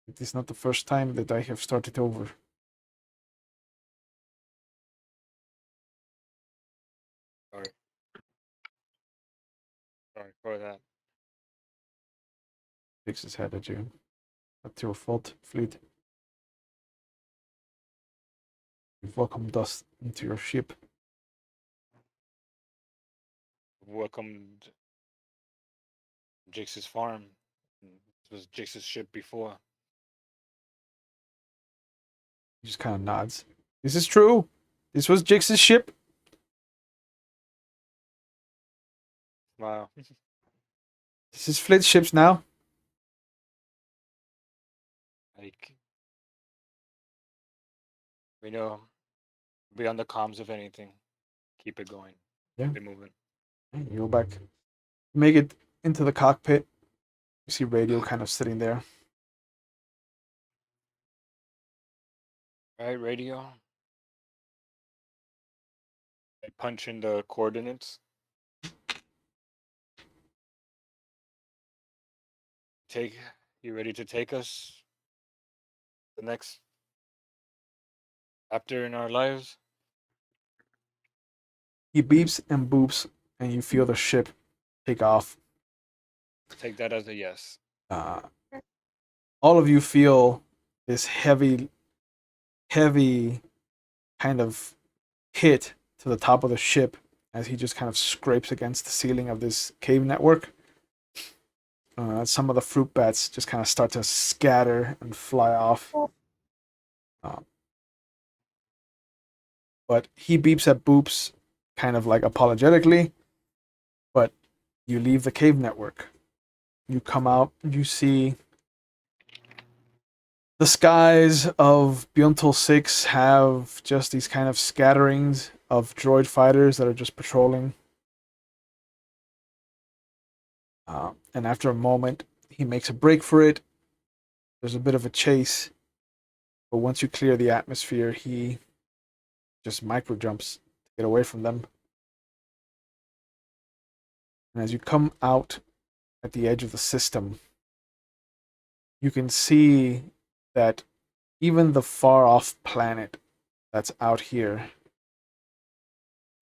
It is not the first time that I have started over. Sorry. Sorry for that. Fix his head at you. That's your fault, Fleet. You've welcomed us into your ship. Welcomed Jake's farm. This was Jake's ship before. He just kind of nods. This is true. This was Jix's ship. Wow. This is Fleet's ships now. Like, we know, be on the comms if anything. Keep it going. Yeah. Keep it moving. You go back. Make it into the cockpit. You see radio kind of sitting there. Right, radio. I punch in the coordinates. You ready to take us the next chapter in our lives? He beeps and boops, and you feel the ship take off. Take that as a yes. All of you feel this heavy kind of hit to the top of the ship as he just kind of scrapes against the ceiling of this cave network. Some of the fruit bats just kind of start to scatter and fly off. But he beeps at boops kind of like apologetically, but you leave the cave network. You come out, you see the skies of Beyontul 6 have just these kind of scatterings of droid fighters that are just patrolling. And after a moment, he makes a break for it. There's a bit of a chase. But once you clear the atmosphere, he just micro jumps to get away from them. And as you come out at the edge of the system, you can see that even the far off planet that's out here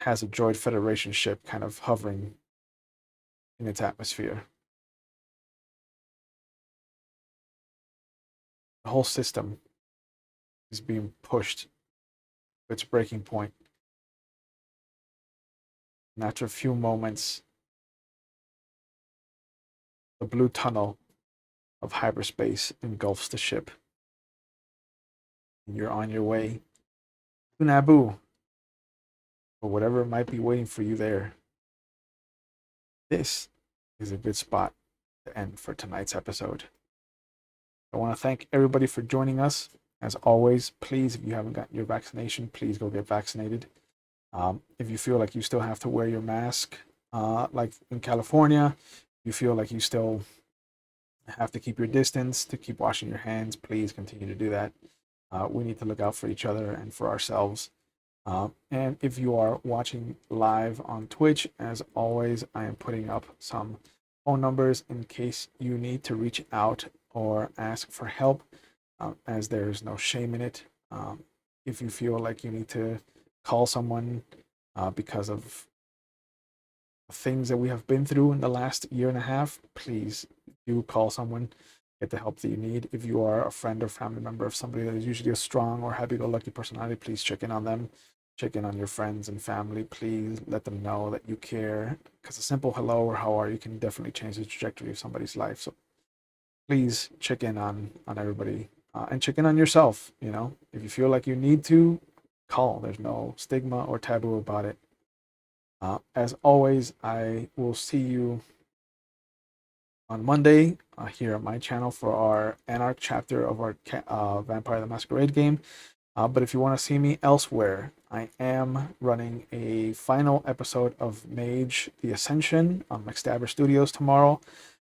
has a droid Federation ship kind of hovering in its atmosphere. The whole system is being pushed to its breaking point. And after a few moments, the blue tunnel of hyperspace engulfs the ship. And you're on your way to Naboo, or whatever might be waiting for you there. This is a good spot to end for tonight's episode. I want to thank everybody for joining us. As always, please, if you haven't gotten your vaccination, please go get vaccinated. If you feel like you still have to wear your mask, like in California, you feel like you still have to keep your distance, to keep washing your hands, please continue to do that. We need to look out for each other and for ourselves. And if you are watching live on Twitch, as always, I am putting up some phone numbers in case you need to reach out or ask for help, as there is no shame in it. If you feel like you need to call someone because of things that we have been through in the last year and a half, please do call someone, get the help that you need. If you are a friend or family member of somebody that is usually a strong or happy-go-lucky personality, please check in on them. Check in on your friends and family. Please let them know that you care, because a simple hello or how are you can definitely change the trajectory of somebody's life. So please check in on everybody, and check in on yourself. You know, if you feel like you need to, call. There's no stigma or taboo about it. As always, I will see you on Monday here on my channel for our Anarch chapter of our Vampire the Masquerade game. But if you want to see me elsewhere, I am running a final episode of Mage the Ascension on McStabber Studios tomorrow,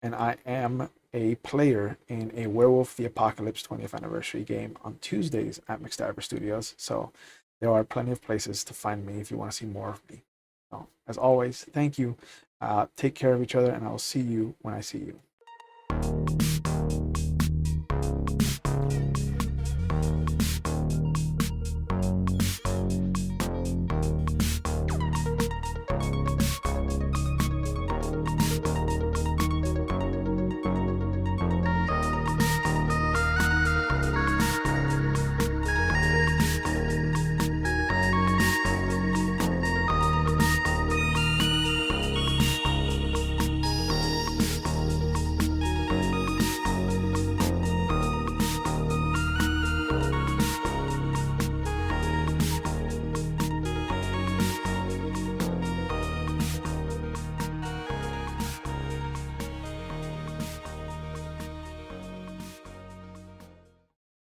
and I am a player in a Werewolf the Apocalypse 20th anniversary game on Tuesdays at McStabber Studios. So there are plenty of places to find me if you want to see more of me. So, as always, thank you. Take care of each other, and I will see you when I see you.